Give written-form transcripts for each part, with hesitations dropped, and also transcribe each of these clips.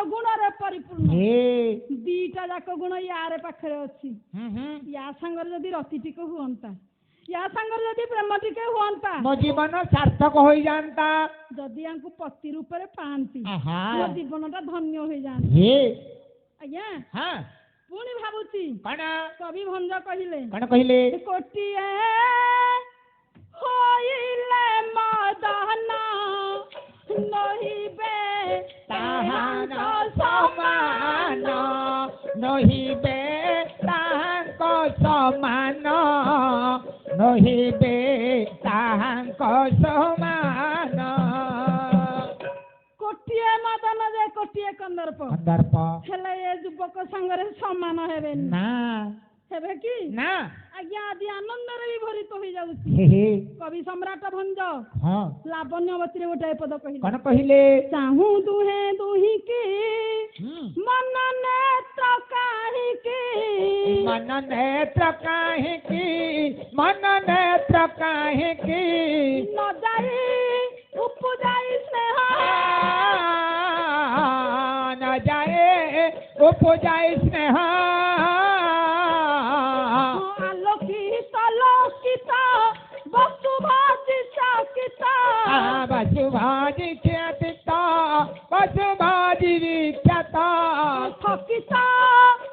गुणरे परिपूर्ण दीटा जाक गुण यार पाखे अच्छी या सांगर जदि रति टिके हुअंता या सांगर जदि प्रेम टिके हुअंता मो जीवन सार्थक हो जाता जदि यांकु पति रूप रे पांती मो जीवनटा धन्य हो जांती आज्ञा हां पुणी भाबुची कण कवि भंज कहिले कण कहिले कोटिए होइले मदन नहिबे ताहान समान नहिबे ताहांक समान नहिबे ताहांक समान कोटिए मदन जे कोटिए कंदर्प कंदर्प हेले ए युवक संगरे समान हेबे ना हेबे की ना आज्ञा आदि आनंद रे भी भरित हो जाउची कवि सम्राट भंज हां लावण्यवती रे गोटे पद कहिले कोन कहिले चाहू दुहे दुही की मन नेत्र काहे की मन नेत्र काहे की मन नेत्र काहे की न जाई उपजाई स्नेह न जाए उपजाई स्नेह वसुभाजी ख्यातिता वसुभाजी विख्याता थकिता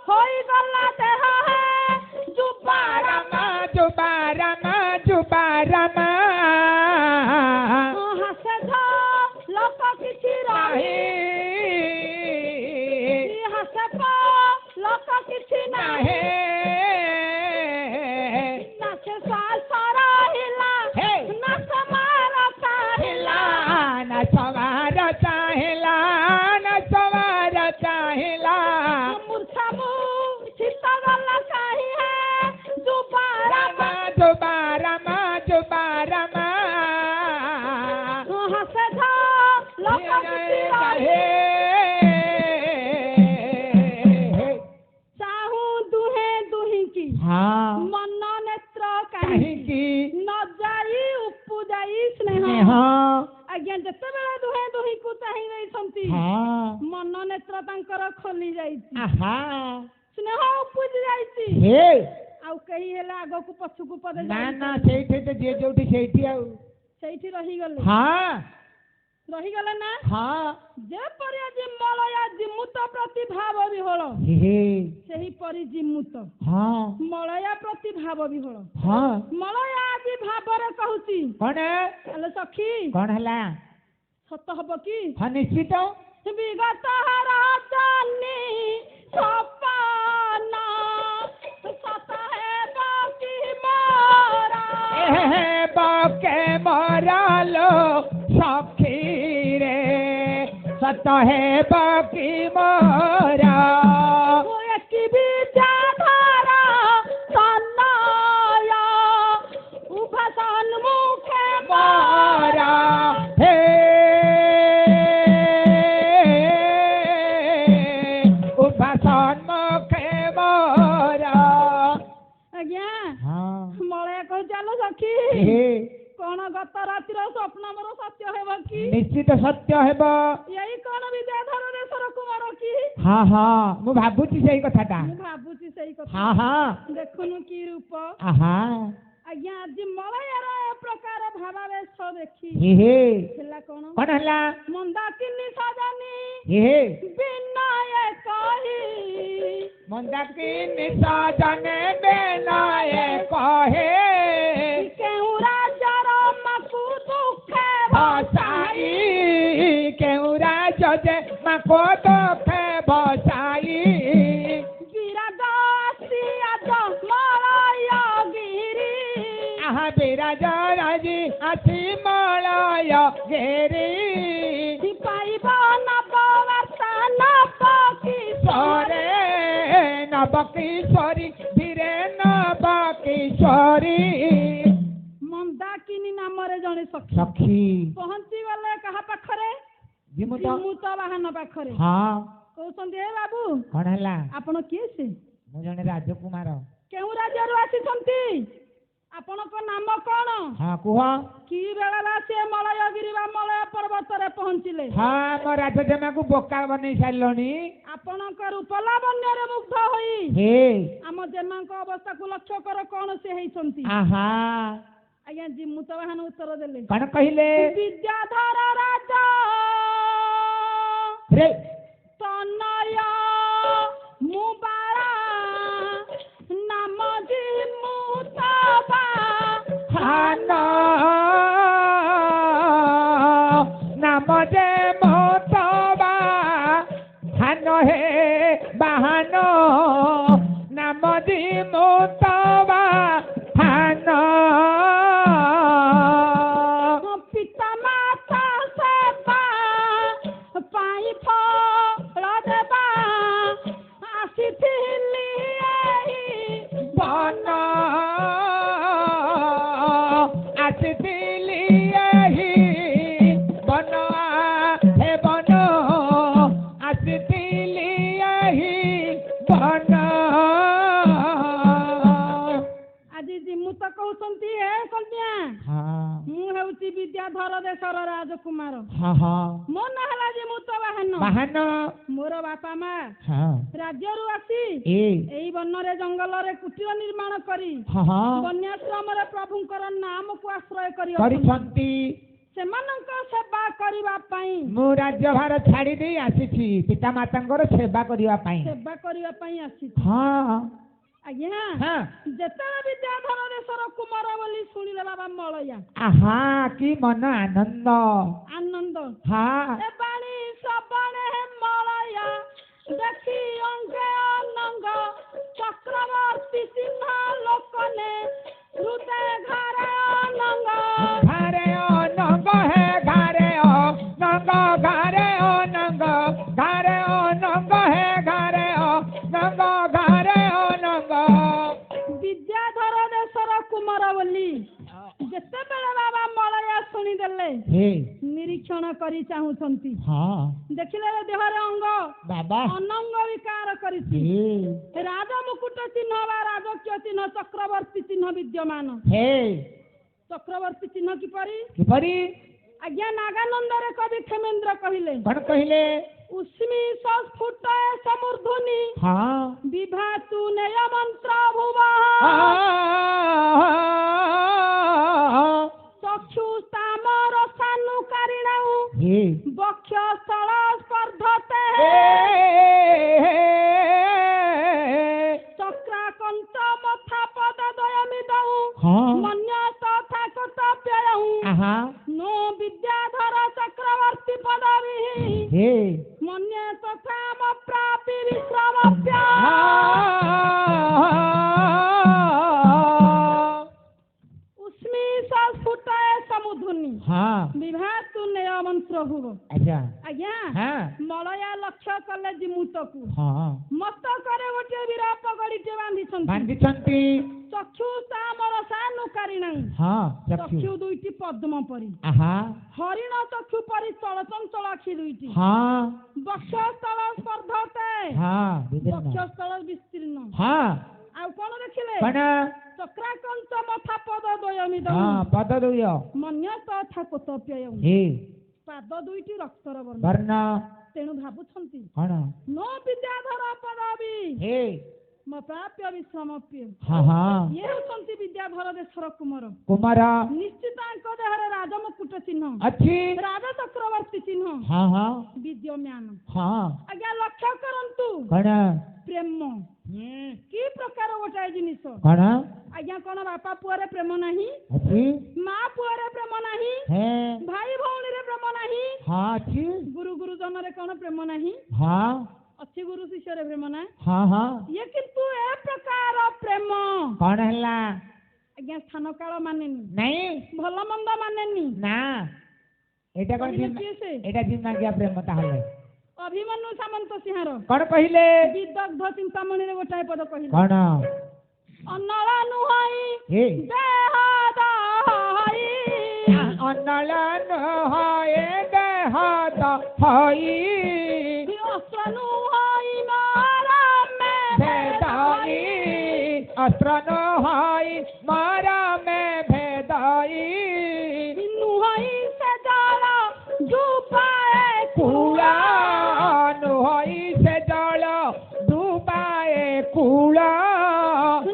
होई गला देह है जुबारमा जुबारमा जुबारमा हसे धा लोक किछि रही हसे पा लोक किछि नाही नाचे सारा हिला ना समारा काहिला न सवार चाहिला न सवार चाहिला मूर्छा मूर्छित गला काहि है जुबारमा जुबारमा जुबारमा हसे धा लोक किछि रही चाहू दुहे दुही की हाँ मन नेत्र काहि की न जाई उपजाई स्नेह आज्ञा जते बेला दुहे दुही को चाहि नै संती मन नेत्र तांकर खोली जाईची स्नेह उपज जाईची आउ कही हेला आगो को पछु को पदे ना ना सेठी तो जे जोठी सेठी आउ सेठी रही गले रही गले ना जे परि आज मलया जिमुत प्रति भाव विहळ सेही परि जिमुत मलया प्रति भाव विहळ मलया आज भाव रे कहूची कोन हेले सखी कोन हला सत हबो की हां निश्चित विगत राजनी सपना सत है बाकी मारा बाके मारा लो सखी रे सत है बाकी मारा एक बीजा धारा सन्नाया उभा सन्मुखे मारा हे उभा सन्मुखे मारा आज्ञा मलया कह चलो सखी कौन गत रातिर स्वप्न मोर सत्य हेब कि निश्चित सत्य हेब यही कौन विद्याधर देशर कुमार कि हाँ हाँ मु भाबुची सही कथाटा मु भाबुची सही कथा हाँ हाँ देखुनु की रूप आज्ञा आज मलयार ए प्रकार भावावेश देखी हेला कौन कौन हला मंदाकिनी सजनी बिनाए कही मंदाकिनी सजने बिनाए कहे केहू राजर मकु दुखे भसाई केहू राजे मको दुखे भसाई विरागासी आज मलया गिरी विराजी आसी मलय गिरी पाइब नववर्षा नवकिशोरे नवकिशोरी धीरे नवकिशोरी मंदाकिनी नाम रे जने सखी पहुंची गले कहा पाखरे जिमुत वाहन पाखरे कहउछन्ती हे बाबू कोन हला आपण किए से मु जने राजकुमार केउ राज्य रु आसी छन्ती ଆପଣଙ୍କ ନାମ କଣ? ହଁ କୁହ। କି ବେଳା ସେ ମଳୟଗିରି ବା ମଳୟ ପର୍ବତରେ ପହଞ୍ଚିଲେ? ହଁ ମୋ ରାଜଜେମାକୁ ବୋକା ବନେଇ ସାରିଲଣି। ଆପଣଙ୍କ ରୂପ ଲାବଣ୍ୟରେ ମୁଗ୍ଧ ହୋଇ ହେ ଆମ ଜେମାଙ୍କ ଅବସ୍ଥାକୁ ଲକ୍ଷ୍ୟ କର କଣ ସେ ହେଇଛନ୍ତି। ଆହା ଆଜ୍ଞା ଜିମୁତ ବାହାନ ଉତ୍ତର ଦେଲେ କଣ କହିଲେ? ବିଦ୍ୟାଧର ରାଜା ରେ ତନୟ ମୁବାରା ନାମ ଜିମୁତ ବାହାନ ନାମ ଯେ ମୋତ ବାହାନ হে বাহান নাম জি মোত বাহান পিতা মাতা সেবা পাই ফল দেবা আসিଥିଲି বন আসিଥିଲି বন হে বন আসিଥିଲି বন ଆଜି ଜିମୁତ କହୁଛନ୍ତି ଏ କନ୍ୟା ମୁଁ ହେଉଛି ବିଦ୍ୟାଧର ଦେଶର ରାଜକୁମାର। ମୋ ନାଁ ହେଲା ଜିମୁତ ବାହାନ। ବାହାନ ମୋର ବାପା ମା ରାଜ୍ୟରୁ ଆସି ଏଇ ବନରେ ଜଙ୍ଗଲରେ କୁଟୀର ନିର୍ମାଣ କରି ବନ୍ୟାଶ୍ରମରେ ପ୍ରଭୁଙ୍କର ନାମକୁ ଆଶ୍ରୟ କରିଛନ୍ତି। ସେମାନଙ୍କ ସେବା କରିବା ପାଇଁ ମୁଁ ରାଜ୍ୟଭାର ଛାଡ଼ି ଦେଇ ଆସିଛି ପିତା ମାତାଙ୍କର ସେବା କରିବା ପାଇଁ ଆସିଛି। ଆଜ୍ଞା ଯେତେବେଳେ ବିଦ୍ୟାଧର ଦେଶର କୁମାର ବୋଲି ଶୁଣିଲେ ବାବା ମଳୟା ଆହା କି ମନ ଆନନ୍ଦ ଆନନ୍ଦ ଏ ବାଣୀ ଶ୍ରବଣେ ମଳୟା ଦେଖି ଅଙ୍ଗେ ଅନଙ୍ଗ ଚକ୍ରବର୍ତ୍ତୀ ଚିହ୍ନ ଲୋକନେ ହୃଦୟ ଘରେ ଅନଙ୍ଗ ଘରେ ଅନଙ୍ଗ হে ঘরে ଅନଙ୍ଗ ଘରେ ଅନଙ୍ଗ ଘରେ ଅନଙ୍ଗ হে ଘରେ ଅନଙ୍ଗ ଘରେ ଅନଙ୍ଗ ବିଦ୍ୟାଧର ଦେଶର କୁମାର ବୋଲି ଯେତେବେଳେ ବାବା ମଳୟା ଶୁଣିଦେଲେ ନିରୀକ୍ଷଣ କରି ଚାହୁଁଛନ୍ତି ଦେଖିଲେ ଦେହରେ ଅଙ୍ଗ ଅନଙ୍ଗ ବିକାର କରିଛି ରାଜ ମୁକୁଟ ଚିହ୍ନ ବା ରାଜକୀୟ ଚିହ୍ନ ଚକ୍ରବର୍ତ୍ତୀ ଚିହ୍ନ ବିଦ୍ୟମାନ। ଚକ୍ରବର୍ତ୍ତୀ ଚିହ୍ନ କିପରି? ଆଜ୍ଞା ନାଗାନନ୍ଦରେ କବି କ୍ଷେମେନ୍ଦ୍ର କହିଲେ କଣ କହିଲେ? ଉଷ୍ମୀ ସଂସ୍ଫୁଟ ସମୂର୍ଧୁନି ବିଭା ତୁ ନେୟ ମନ୍ତ୍ର ଭୁବ ଚକ୍ଷୁସ୍ତାମର ସାନୁକାରିଣଉ ବକ୍ଷ ସ୍ଥଳ ସ୍ପର୍ଧତେ ଚକ୍ରାକନ୍ତ ମଥା ପଦ ଦୟମିଦଉ ମନ୍ୟ ତଥା କର୍ତ୍ତବ୍ୟଉ नो विद्याधर चक्रवर्ती पदवी मन्ये तथा प्राप्ति विश्रामप्य उस्मी संस्फुटय समुधुनि विभातु नय मंत्र हुव। आज्ञा मलया लक्ष्य कले जिमुतकु मत करे गोटे वीर पगड़ीटे बांधिछंती चक्षु तामर सानुकारिण चक्षु दुईटी पद्म परी हरिण चक्षु परी चल चंचल आखि दुईटी बक्षस्थल स्पर्धते बक्षस्थल विस्तीर्ण आउ कोन देखिले चक्राकंच मथा पद द्वयमिद पद द्वय मन्य तथा कोतप्यय पाद दुईटी रक्तर वर्ण तेणु भाबुछंती नो विद्याधर पदवी प्राप्य विश्रामप्य ये होचंती विद्याधर देशर कुमार निश्चित देहरे राजमुकुट चिन्ह अच्छी राजा चक्रवर्ती चिन्ह विद्यमान। आज्ञा लक्ष्य करंतु प्रेम कि प्रकार गोटाए जिनिस आज्ञा कौन बापा पुआरे प्रेम नाही माँ पुआरे प्रेम नाही भाई भौणी रे प्रेम नाही गुरु गुरुजन रे कौन प्रेम नाही अच्छी गुरु शिष्य रे प्रेम ना ये किंतु ए प्रकार प्रेम कौन हला आज्ञा स्थान काल मानेनी नहीं भल मंद मानेनी ना एटा कोन एटा जिन्ना गया प्रेम ताहले अभिमन्यु सामंत सिंहार कौन कहिले विदग्ध चिंतामणि रे गोटाए पद कहिले कौन अनला नुहाई देह दहाई अनला नुहाई देह दहाई अस्त्र नुहाई मारा में अस्त्र नुहाई मारा में କୂଳ ନୁହଇ ସେ ଜଳ ଡୁବାଏ କୂଳ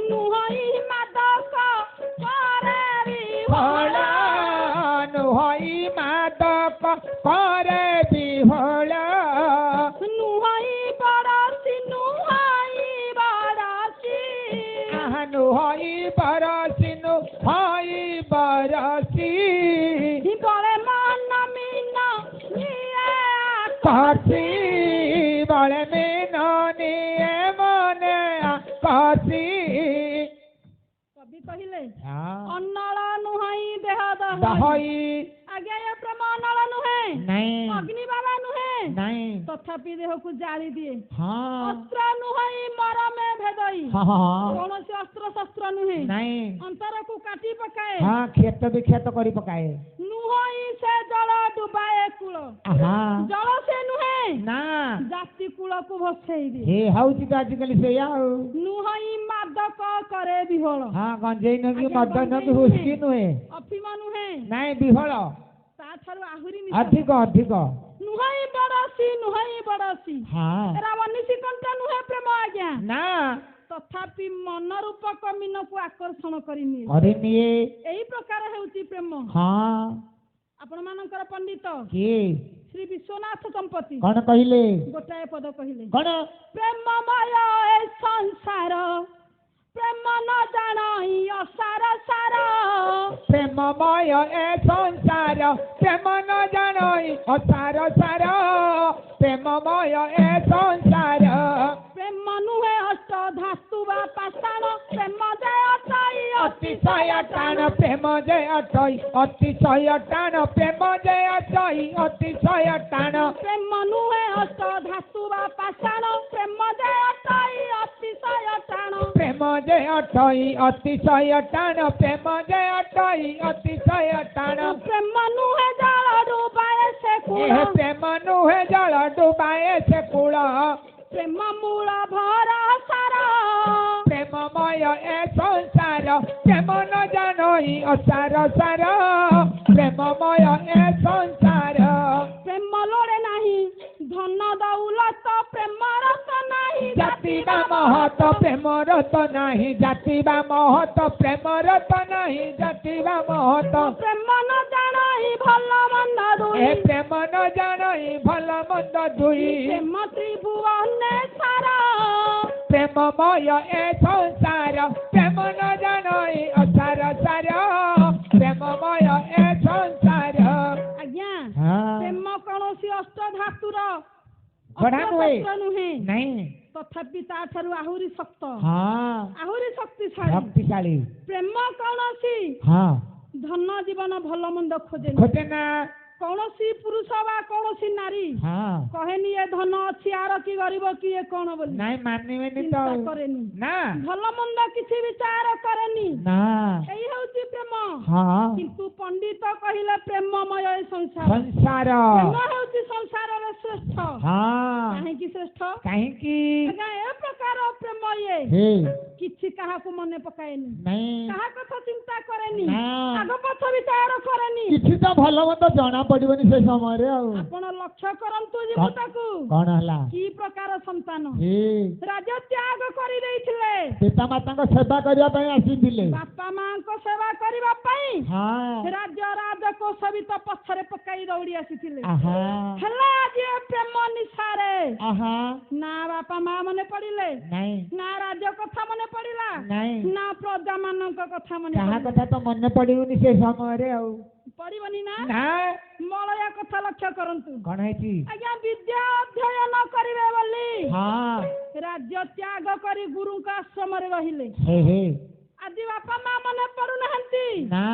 ନୁହଇ ମାଦକ କରେ ବିହଳ ନୁହଇ ମାଦକ କରେ ବିହଳ ନୁହଇ ବରସି ନୁହଇ ବରସି ନୁହଇ ବରସି ନୁହଇ ବରସି ବଳେ ମନ ମିନ ନିଏ କସି ବଳେ ମିନ ନିଏ ମନେ କସି କବି କହିଲେ ଅନଳ ନୁହଇ ଦେହ ଦହଇ ଆଜ୍ଞା ଏ ପ୍ରେମ ଅନଳ ନୁହେଁ ନାଇଁ ଅଗ୍ନି ବାଲା ନୁହେଁ ନାଇଁ ତଥାପି ଦେହକୁ ଜାଳି ଦିଏ ହଁ ଅସ୍ତ୍ର ନୁହଇ ମରମେ ଭେଦଇ ହଁ କୌଣସି ଅସ୍ତ୍ର ଶସ୍ତ୍ର ନୁହେଁ ନାଇଁ ଅନ୍ତରକୁ କାଟି ପକାଏ ହଁ କ୍ଷେତ ବିକ୍ଷେତ କରି ପକାଏ ନୁହଇ ସେ ଜଳ ଡୁବାଏ କୂଳ ଜଳ ସେ ନୁହେଁ ନା ଜାତି କୂଳକୁ ଭସେଇ ଦିଏ ଏ ହଉଛି ତ ଆଜିକାଲି ସେଇଆ ଆଉ ନୁହଇ ମାଦକ କରେ ବିହଳ ହଁ ଗଞ୍ଜେଇ ନୁହେଁ କି ମଦ ନୁହେଁ କି ହୁସ୍କି ନୁହେଁ ଅଫିମ ନୁହେଁ ନାଇଁ ବିହଳ ତା ଠାରୁ ଆହୁରି ଅଧିକ ଅଧିକ ନୁହଇ ବଡସି ନୁହଇ ବଡସି ହଁ ଏରା ବନିସି କଣ୍ଟା ନୁହେଁ ପ୍ରେମ ଆଜ୍ଞା ନା ତଥାପି ମନ ରୂପକ ମିନକୁ ଆକର୍ଷଣ କରିନିଏ କରିନିଏ ଏହି ପ୍ରକାର ହେଉଛି ପ୍ରେମ ହଁ ଆପଣ ମାନଙ୍କର ପଣ୍ଡିତ କିଏ ଶ୍ରୀ ବିଶ୍ୱନାଥ ଦମ୍ପତି କଣ କହିଲେ ଗୋଟାଏ ପଦ କହିଲେ କଣ ପ୍ରେମମୟ ଏ ସଂସାର ପ୍ରେମ ନ ଜାଣଇ ଅସାର ସାର ପ୍ରେମମୟ ଏ ସଂସାର ପ୍ରେମ ନ ଜାଣଇ ଅସାର ସାର ପ୍ରେମମୟ ଏ ସଂସାର ପ୍ରେମ ନୁହେଁ ଅଷ୍ଟ ଧାତୁ ବା ପାଷାଣ ପ୍ରେମ ଯେ ଅଟଇ ଅତିଶୟ ଟାଣ ପ୍ରେମ ଯେ ଅଟଇ ଅତିଶୟ ଟାଣ ପ୍ରେମ ଯେ ଅଟଇ ଅତିଶୟ ଟାଣ ପ୍ରେମ ନୁହେଁ ଅଷ୍ଟ ଧାତୁ ବା ପାଷାଣ ପ୍ରେମ ଯେ ଅଟଇ ଅତିଶୟ ଟାଣ ପ୍ରେମ ଯେ ଅଟଇ ଅତିଶୟ ଟାଣ ପ୍ରେମ ଯେ ଅଟଇ ଅତିଶୟ ଟାଣ ପ୍ରେମ ନୁହେଁ ଜଳ ଡୁବାଏ ସେ କୂଳ ପ୍ରେମ ନୁହେଁ ଜଳ ଡୁବାଏ ସେ କୂଳ ପ୍ରେମ ମୂଳ ଭର ସାର ପ୍ରେମମୟ ଏ ସଂସାର ପ୍ରେମ ନ ଜାଣଇ ଅସାର ସାର ପ୍ରେମମୟ ଏ ସଂସାର ପ୍ରେମ ଲୋଡ଼େ ନାହିଁ ଧନ ଦୌଲତ ପ୍ରେମର ତ ନାହିଁ ଜାତି ବା ମହତ ପ୍ରେମର ତ ନାହିଁ ଜାତି ବା ମହତ ପ୍ରେମର ତ ନାହିଁ ଜାତି ବା ମହତ ପ୍ରେମ ନ ଜାଣଇ ଭଲ ମନ୍ଦ ଦୁଇ ଏ ପ୍ରେମ ନ ଜାଣଇ ଭଲ ମନ୍ଦ ଦୁଇ ପ୍ରେମ ତ୍ରିଭୁବନେ ସାର ପ୍ରେମମୟ ଏ ସଂସାର ପ୍ରେମ ନ ଜାଣଇ ଅସାର ସାର ପ୍ରେମମୟ ଏ ସଂସାର ଆଜ୍ଞା ହଁ ପ୍ରେମ କୌଣସି ଅଷ୍ଟ ଧାତୁର ଗଢ଼ା ନୁହେଁ ନାଇଁ ତଥାପି ତା ଠାରୁ ଆହୁରି ଶକ୍ତ ହଁ ଆହୁରି ଶକ୍ତିଶାଳୀ ଶକ୍ତିଶାଳୀ ପ୍ରେମ କୌଣସି ହଁ ଧନ ଜୀବନ ଭଲ ମନ୍ଦ ଖୋଜେ ଖୋଜେ ନା କୌଣସି ପୁରୁଷ ବା କୌଣସି ନାରୀ ହଁ କହେନି ଏ ଧନ ଅଛି ଆର କି ଗରିବ କିଏ କଣ ବୋଲି ନାଇଁ ମାନିବେନି ତ ଚିନ୍ତା କରେନି ନା ଭଲ ମନ୍ଦ କିଛି ବିଚାର କରେନି ନା ଏଇ ହେଉଛି ପ୍ରେମ ହଁ କିନ୍ତୁ ପଣ୍ଡିତ କହିଲେ ପ୍ରେମମୟ ଏ ସଂସାର ସଂସାର ପ୍ରେମ ହେଉଛି ସଂସାରରେ ଶ୍ରେଷ୍ଠ ହଁ କାହିଁକି ଶ୍ରେଷ୍ଠ କାହିଁକି ଆଜ୍ଞା ଏ ପ୍ରକାର ପ୍ରେମ ଇଏ ହେ କିଛି କାହାକୁ ମନେ ପକାଏନି ନାଇଁ କାହା କଥା ଚିନ୍ତା କରେନି ନା ଆଗ ପଛ ବିଚାର କରେନି କିଛି ତ ଭଲ ମନ୍ଦ ଜଣା ପଡିବନି ସେ ସମୟରେ ଆଉ ଆପଣ ଲକ୍ଷ୍ୟ କରନ୍ତୁ ଜୀବତାକୁ କଣ ହେଲା କି ପ୍ରକାର ସନ୍ତାନ ହେ ରାଜ୍ୟ ତ୍ୟାଗ କରିଦେଇଥିଲେ ପିତା ମାତାଙ୍କ ସେବା କରିବା ପାଇଁ ଆସିଥିଲେ ବାପା ମାଙ୍କ ସେବା କରିବା ପାଇଁ ହଁ ରାଜ୍ୟ ରାଜକୋଷ ବି ତ ପଛରେ ପକାଇ ଦୌଡ଼ି ଆସିଥିଲେ ଆହା ହେଲେ ଆଜି ଏ ପ୍ରେମ ନିଶାରେ ଆହା ନା ବାପା ମା ମନେ ପଡିଲେ ନାଇଁ ନା ରାଜ୍ୟ କଥା ମନେ ପଡିଲା ନାଇଁ ନା ପ୍ରଜା ମାନଙ୍କ କଥା ମନେ କାହା ପଡିଲା କଥା ତ ମନେ ପଡିବନି ସେ ସମୟରେ ଆଉ ପଡିବନି ନା ନା ମଳୟା କଥା ଲକ୍ଷ୍ୟ କରନ୍ତୁ କଣ ହେଇଛି ଆଜ୍ଞା ବିଦ୍ୟା ଅଧ୍ୟୟନ କରିବେ ବୋଲି ହଁ ରାଜ୍ୟ ତ୍ୟାଗ କରି ଗୁରୁଙ୍କ ଆଶ୍ରମରେ ରହିଲେ ହେ ହେ ଆଜି ବାପା ମା ମନେ ପଡୁନାହାନ୍ତି ନା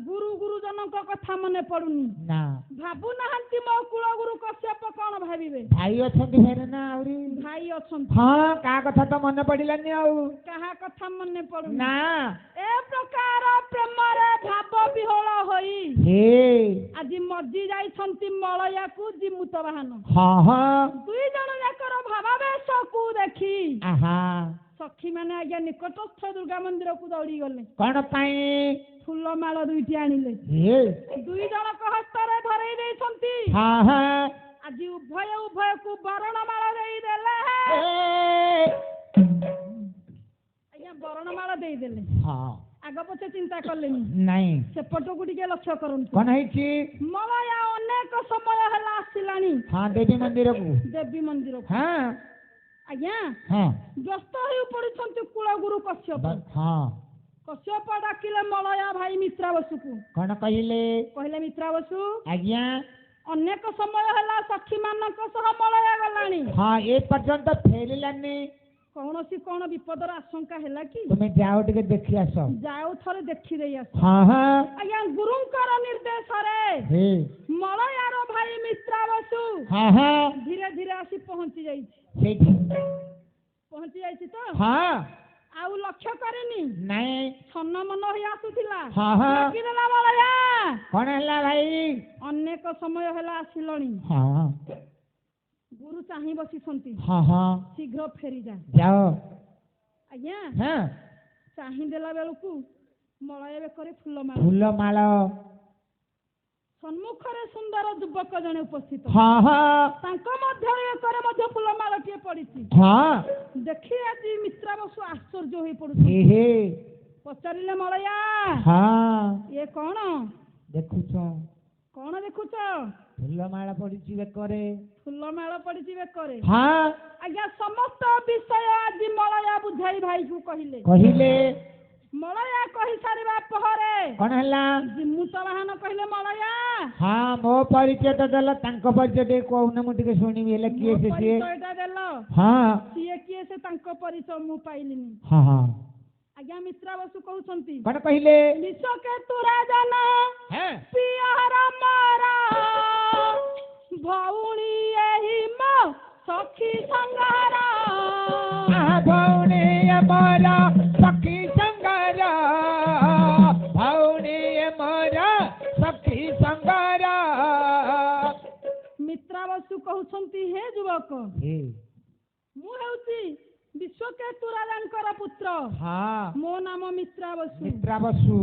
ଗୁରୁଜନଙ୍କ କଥା ମନେ ପଡୁନି ନା ଭାବୁନାହାନ୍ତି ମୋ କୁଳ ଗୁରୁ କଶ୍ୟପ କଣ ଭାବିବେ ଭାଇ ଅଛନ୍ତି ଫେରେ ନା ଆହୁରି ଭାଇ ଅଛନ୍ତି ହଁ କାହା କଥା ତ ମନେ ପଡିଲାନି ଆଉ କାହା କଥା ମନେ ପଡୁନି ନା ଏ ପ୍ରକାର ପ୍ରେମରେ ଭାବ ବିହୋଳ ହୋଇ ହେ ଆଜି ମଜି ଯାଇଛନ୍ତି ମଳୟାକୁ ଜିମୁତ ବାହନ ହଁ ହଁ ଦୁଇ ଜଣ ଯାକର ଭାବାବେଶକୁ ଦେଖି ଆହା ସଖୀ ମାନେ ଆଜ୍ଞା ନିକଟସ୍ଥ ଦୁର୍ଗା ମନ୍ଦିରକୁ ଦୌଡ଼ି ଗଲେ କଣ ପାଇଁ ଫୁଲମାଳ ଦୁଇଟି ଆଣିଲେ ହେ ଦୁଇ ଜଣଙ୍କ ହସ୍ତରେ ଧରେଇ ଦେଇଛନ୍ତି ହଁ ହଁ आज उभय उभय को बरणमाला देदेले आज्ञा बरणमाला देदेले हाँ आग पछे चिंता करलेनी नहीं सेपट को टिके लक्ष्य करंतु कौन है कि मलया अनेक समय हला आसिलानी हाँ देवी मंदिर को हाँ आज्ञा हाँ व्यस्त होई पड़िछंती कुलगुरु कश्यप हाँ कश्यप डाकिले मलया भाई मित्रावसु को कौन कहले मित्रावसु आज्ञा अनेक समय हला सखी मानक सह मलया गलानी हाँ ए पर्यंत फेरिलानी कौनसी कौन विपदर आशंका है कि तुम्हें जाओ टिके देखि आस जाओ थरे देखि देई आस हाँ हाँ आज्ञा गुरुंकर निर्देश रे मलयार भाई मित्रावसु हाँ हाँ धीरे धीरे आसी पहुंची जाई तो हाँ आउ लक्ष्य करेनी नहीं छन्न मन होई आसुथिला हाँ हाँ किनला मलया कौन है भाई अनेक समय हला आसिलणी हाँ गुरु चाहि बसिसंती हाँ हाँ शीघ्र फेरी जाओ आज्ञा हाँ चाहि देला बेलकू मलया बेकरे फूल माला सम्मुखरे सुंदर युवक जने उपस्थित हाँ हाँ तांको मध्य एकरे मध्य फूलमालटिए पड़िछि हाँ देखि आज मित्रावसु आश्चर्य होई पड़ुछि हे पचारिले मलया हाँ ये कौन देखुछ कौन देखुछ फूलमाला पड़िछि बेकरे फूलमाला पड़िछि बेकरे हाँ आज्ञा समस्त विषय आज मलया बुझाई भाई को कहिले मलया कहि सारिबा पहरे कौन हला जिम्मु तवाहन कहिले मलया हाँ मो परिचय तो देल तांको परिचय दे कोउना मु टिके सुनिबी हेले किए से सिए परिचयटा देलो हाँ सिए किए से तांको परिचय मु पाइलिनी हाँ हाँ आज्ञा मित्रावसु कहउछंती कौन कहिले विश्व के तू राजा ना हैं पियारा मारा भौणी एही मो सखी संगारा भौणी मारा सखी संगारा भौणी मारा सखी संगारा मित्रावसु कहउछंती हे युवक मु हेउची विश्वकेतु राजांकर पुत्र हाँ मो नाम मित्रावसु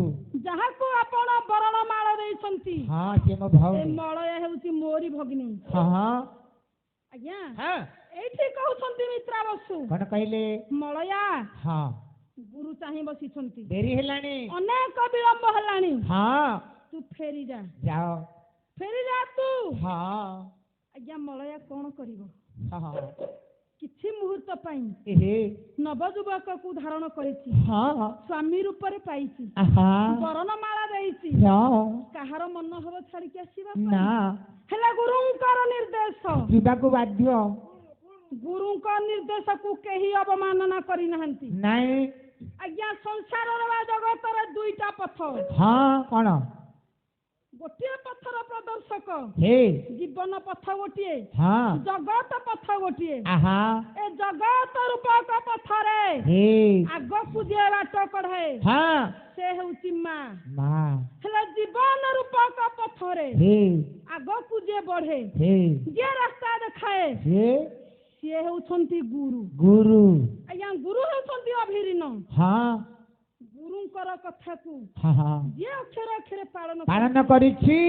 जहा को आपण बरणमाळ देइछंती हाँ से मो भौणी मलया हेउची मोरी भगिनी हाँ आज्ञा हाँ एठी कहउछंती मित्रावसु कौन कहले मलया हाँ गुरु चाहि बसिछंती देरी हेलानी अनेक विलंब हेलानी हाँ तू फेरी जा जाओ फेरी जा तू हाँ आज्ञा मलया कोन करिवो हाँ किछि मुहूर्त पाई एहे नवजुवक को धारण करिछि हाँ स्वामी रूप रे पाइछि बरणमाला देइछि काहार मन हब छाड़ी के आसीबा ना हेला गुरुंकर निर्देश जीवाको बाध्य गुरुंकर निर्देश को केही अवमानना करि नहंती नहीं आज्ञा संसार रे जगत रे दुईटा पथ हाँ कौन गोटे पथर प्रदर्शक हे जीवन पथ गोटे हाँ जगत पथ गोटे आहा ए जगत रूपक पथरे हे आग को जे बाट कढे हाँ से हेउची मां मां हेला जीवन रूपक पथरे हे आग को जे बढ़े हे जे रास्ता देखाए हे से हेउछंती गुरु आज्ञा गुरु हेउछंती अभिरीन हाँ गुरुंकर कथा को हाँ हाँ जे अक्षर अक्षर पालन करिछि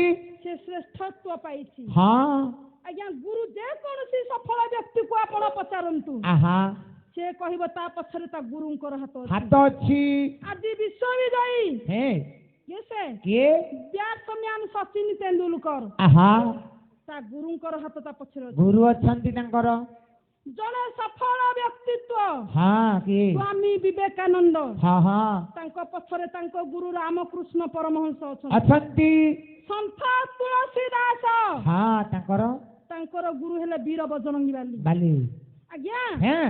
से श्रेष्ठत्व पाइछि हाँ आज्ञा गुरु जे कोनसी सफल व्यक्ति को आपण पचारंतु आहा से कहबो ता पछरे ता गुरुंकर हाथ अछि आदि विश्वविजयी हे के बैट्समैन सचिन तेंदुलकर आहा ता गुरुंकर हाथ ता पछरे गुरु अछंती तांकर जने सफल व्यक्तित्व हाँ के स्वामी विवेकानंद हाँ हाँ तांको पछरे तांको गुरु रामकृष्ण परमहंस अछंती संत तुलसीदास हाँ तांकर गुरु हेले वीर बजरंगी बाली आज्ञा हैं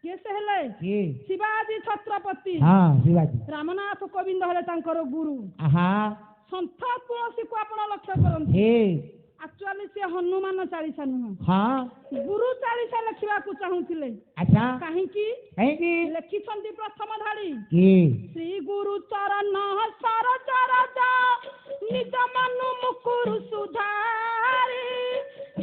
केसे हेले शिवाजी छत्रपति हाँ शिवाजी रामनाथ कोविंद हेले तांकर गुरु आहा संत तुलसी को आपण लक्ष्य करंतु हे एक्चुअली से हनुमान चालीसा नुह हाँ गुरु चालीसा लिखा चाहूले अच्छा कहीं लिखिं प्रथम धाड़ी श्री गुरु चरण सरज राजा निज मनु मुकुरु सुधारी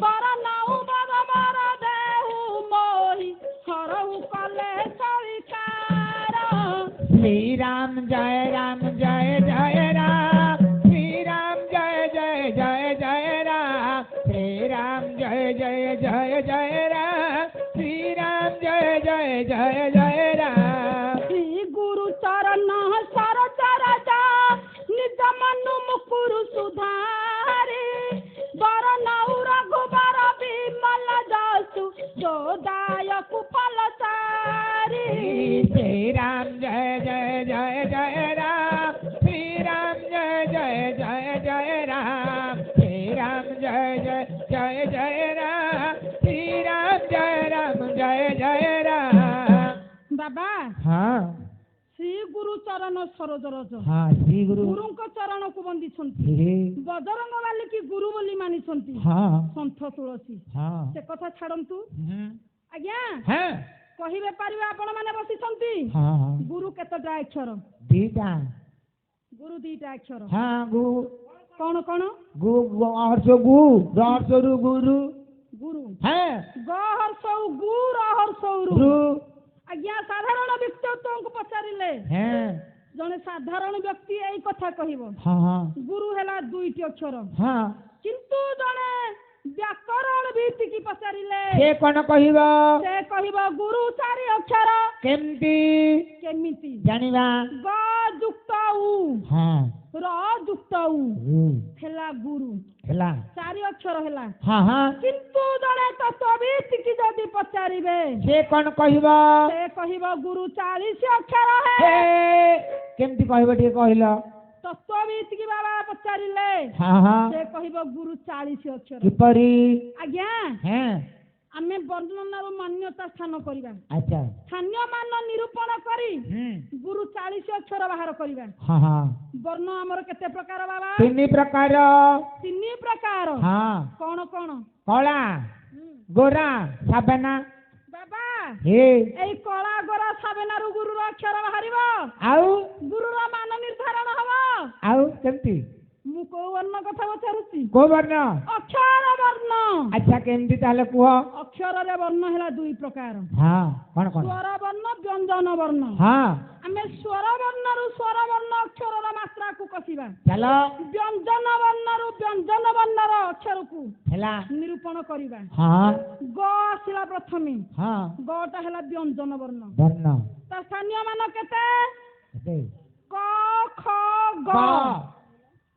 बर नाउ बर बर देहु मोहि हरहु कले सविकार श्री राम जय राम जय जय राम श्री राम जय जय जय जय राम श्री राम जय जय जय जय राम श्री राम जय जय जय जय राम श्री गुरु चरण सर चरजा निज मनु मुकुरु सुधारे बर नौ रघुबर विमल जसु जोदायक फल सारे श्री राम जय जय जय जय राम श्री राम जय जय जय जय राम श्री राम जय जय जय जय राम श्री राम जय जय राम बाबा हाँ श्री गुरु चरण सरोज रज हाँ श्री गुरु गुरुଙ୍କ ଚରଣକୁ ବନ୍ଦିଛନ୍ତି श्री ବଜରଙ୍ଗ ବାଲିକି ଗୁରୁ ବୋଲି ମାନିଛନ୍ତି हाँ ସନ୍ଥ ତୁଳସୀ हाँ ସେ କଥା ଛାଡ଼ନ୍ତୁ ଆଜ୍ଞା हाँ କହିବେ ପାରିବେ ଆପଣ ମାନେ ବସିଛନ୍ତି हाँ हाँ ଗୁରୁ କେତେଟା ଅକ୍ଷର दीटा ଗୁରୁ ଦିଟା ଅକ୍ଷର हाँ गु କଣ କଣ गु हर्ष गु रु गुरु ଗୁରୁ हाँ ଗ ହର୍ଷ ଗୁ ର ହର୍ଷ ରୁ रु ଆଜ୍ଞା ସାଧାରଣ ବ୍ୟକ୍ତିତ୍ୱଙ୍କୁ ପଚାରିଲେ हाँ ଜଣେ ସାଧାରଣ ବ୍ୟକ୍ତି ଏଇ କଥା କହିବ हाँ हाँ ଗୁରୁ ହେଲା ଦୁଇଟି ଅକ୍ଷର हाँ କିନ୍ତୁ ଜଣେ ବ୍ୟାକରଣ ଭିତ୍ତିକି ପଚାରିଲେ ସେ କଣ କହିବ ସେ କହିବ ଗୁରୁ ଚାରି ଅକ୍ଷର କେମିତି କେମିତି ଜାଣିବା ଗ ଯୁକ୍ତ ଉ ହଁ ର ଯୁକ୍ତ ଉ ହେଲା ଗୁରୁ ହେଲା ଚାରି ଅକ୍ଷର ହେଲା ହଁ ହଁ କିନ୍ତୁ ଜଣେ ତତ୍ତ୍ୱବିତ୍କି ଯଦି ପଚାରିବେ ସେ କଣ କହିବ ସେ କହିବ ଗୁରୁ 40 ଅକ୍ଷର ହେ କେମିତି କହିବ ଟିକେ କହିଲ ତତ୍ତ୍ୱବିତ୍କି ବାବା ପଚାରିଲେ ହଁ ହଁ ସେ କହିବ ଗୁରୁ 40 ଅକ୍ଷର କିପରି ଆଜ୍ଞା ହଁ ଆମେ ବର୍ଣ୍ଣନାର ମାନ୍ୟତା ସ୍ଥାନ କରିବା ଆଚ୍ଛା ସ୍ଥାନୀୟ ମାନ ନିରୂପଣ କରି ଗୁରୁ 40 ଅକ୍ଷର ବାହାର କରିବା ହଁ ହଁ ବର୍ଣ୍ଣ ଆମର କେତେ ପ୍ରକାର ବାବା ତିନି ପ୍ରକାର ହଁ କଣ କଣ କଳା ଗୋରା ସାବେନା ବାବା ହେ ଏଇ କଳା ଗୋରା ସାବେନାରୁ ଗୁରୁର ଅକ୍ଷର ବାହାରିବ ଆଉ ଗୁରୁର ମାନ ନିର୍ଦ୍ଧାରଣ ହବ ଆଉ କେମିତି ମୁଁ କୋଉ ବର୍ଣ୍ଣ କଥା ପଚାରୁଛି କୋଉ ବର୍ଣ୍ଣ ଅକ୍ଷର ବର୍ଣ୍ଣ ଆଚ୍ଛା କେମିତି ତାହେଲେ କୁହ ଅକ୍ଷରରେ ବର୍ଣ୍ଣ ହେଲା ଦୁଇ ପ୍ରକାର ହଁ କଣ କଣ ସ୍ୱର ବର୍ଣ୍ଣ ବ୍ୟଞ୍ଜନ ବର୍ଣ୍ଣ ହଁ ଆମେ ସ୍ୱର ବର୍ଣ୍ଣରୁ ସ୍ୱର ବର୍ଣ୍ଣ ଅକ୍ଷରର ମାତ୍ରାକୁ କଷିବା ଚାଲ ବ୍ୟଞ୍ଜନ ବର୍ଣ୍ଣରୁ ବ୍ୟଞ୍ଜନ ବର୍ଣ୍ଣର ଅକ୍ଷରକୁ ହେଲା ନିରୂପଣ କରିବା ହଁ ଗ ଆସିଲା ପ୍ରଥମେ ହଁ ଗଟା ହେଲା ବ୍ୟଞ୍ଜନ ବର୍ଣ୍ଣ ବର୍ଣ୍ଣ ତା ସ୍ଥାନୀୟ ମାନ କେତେ କେତେ କ ଖ ଗ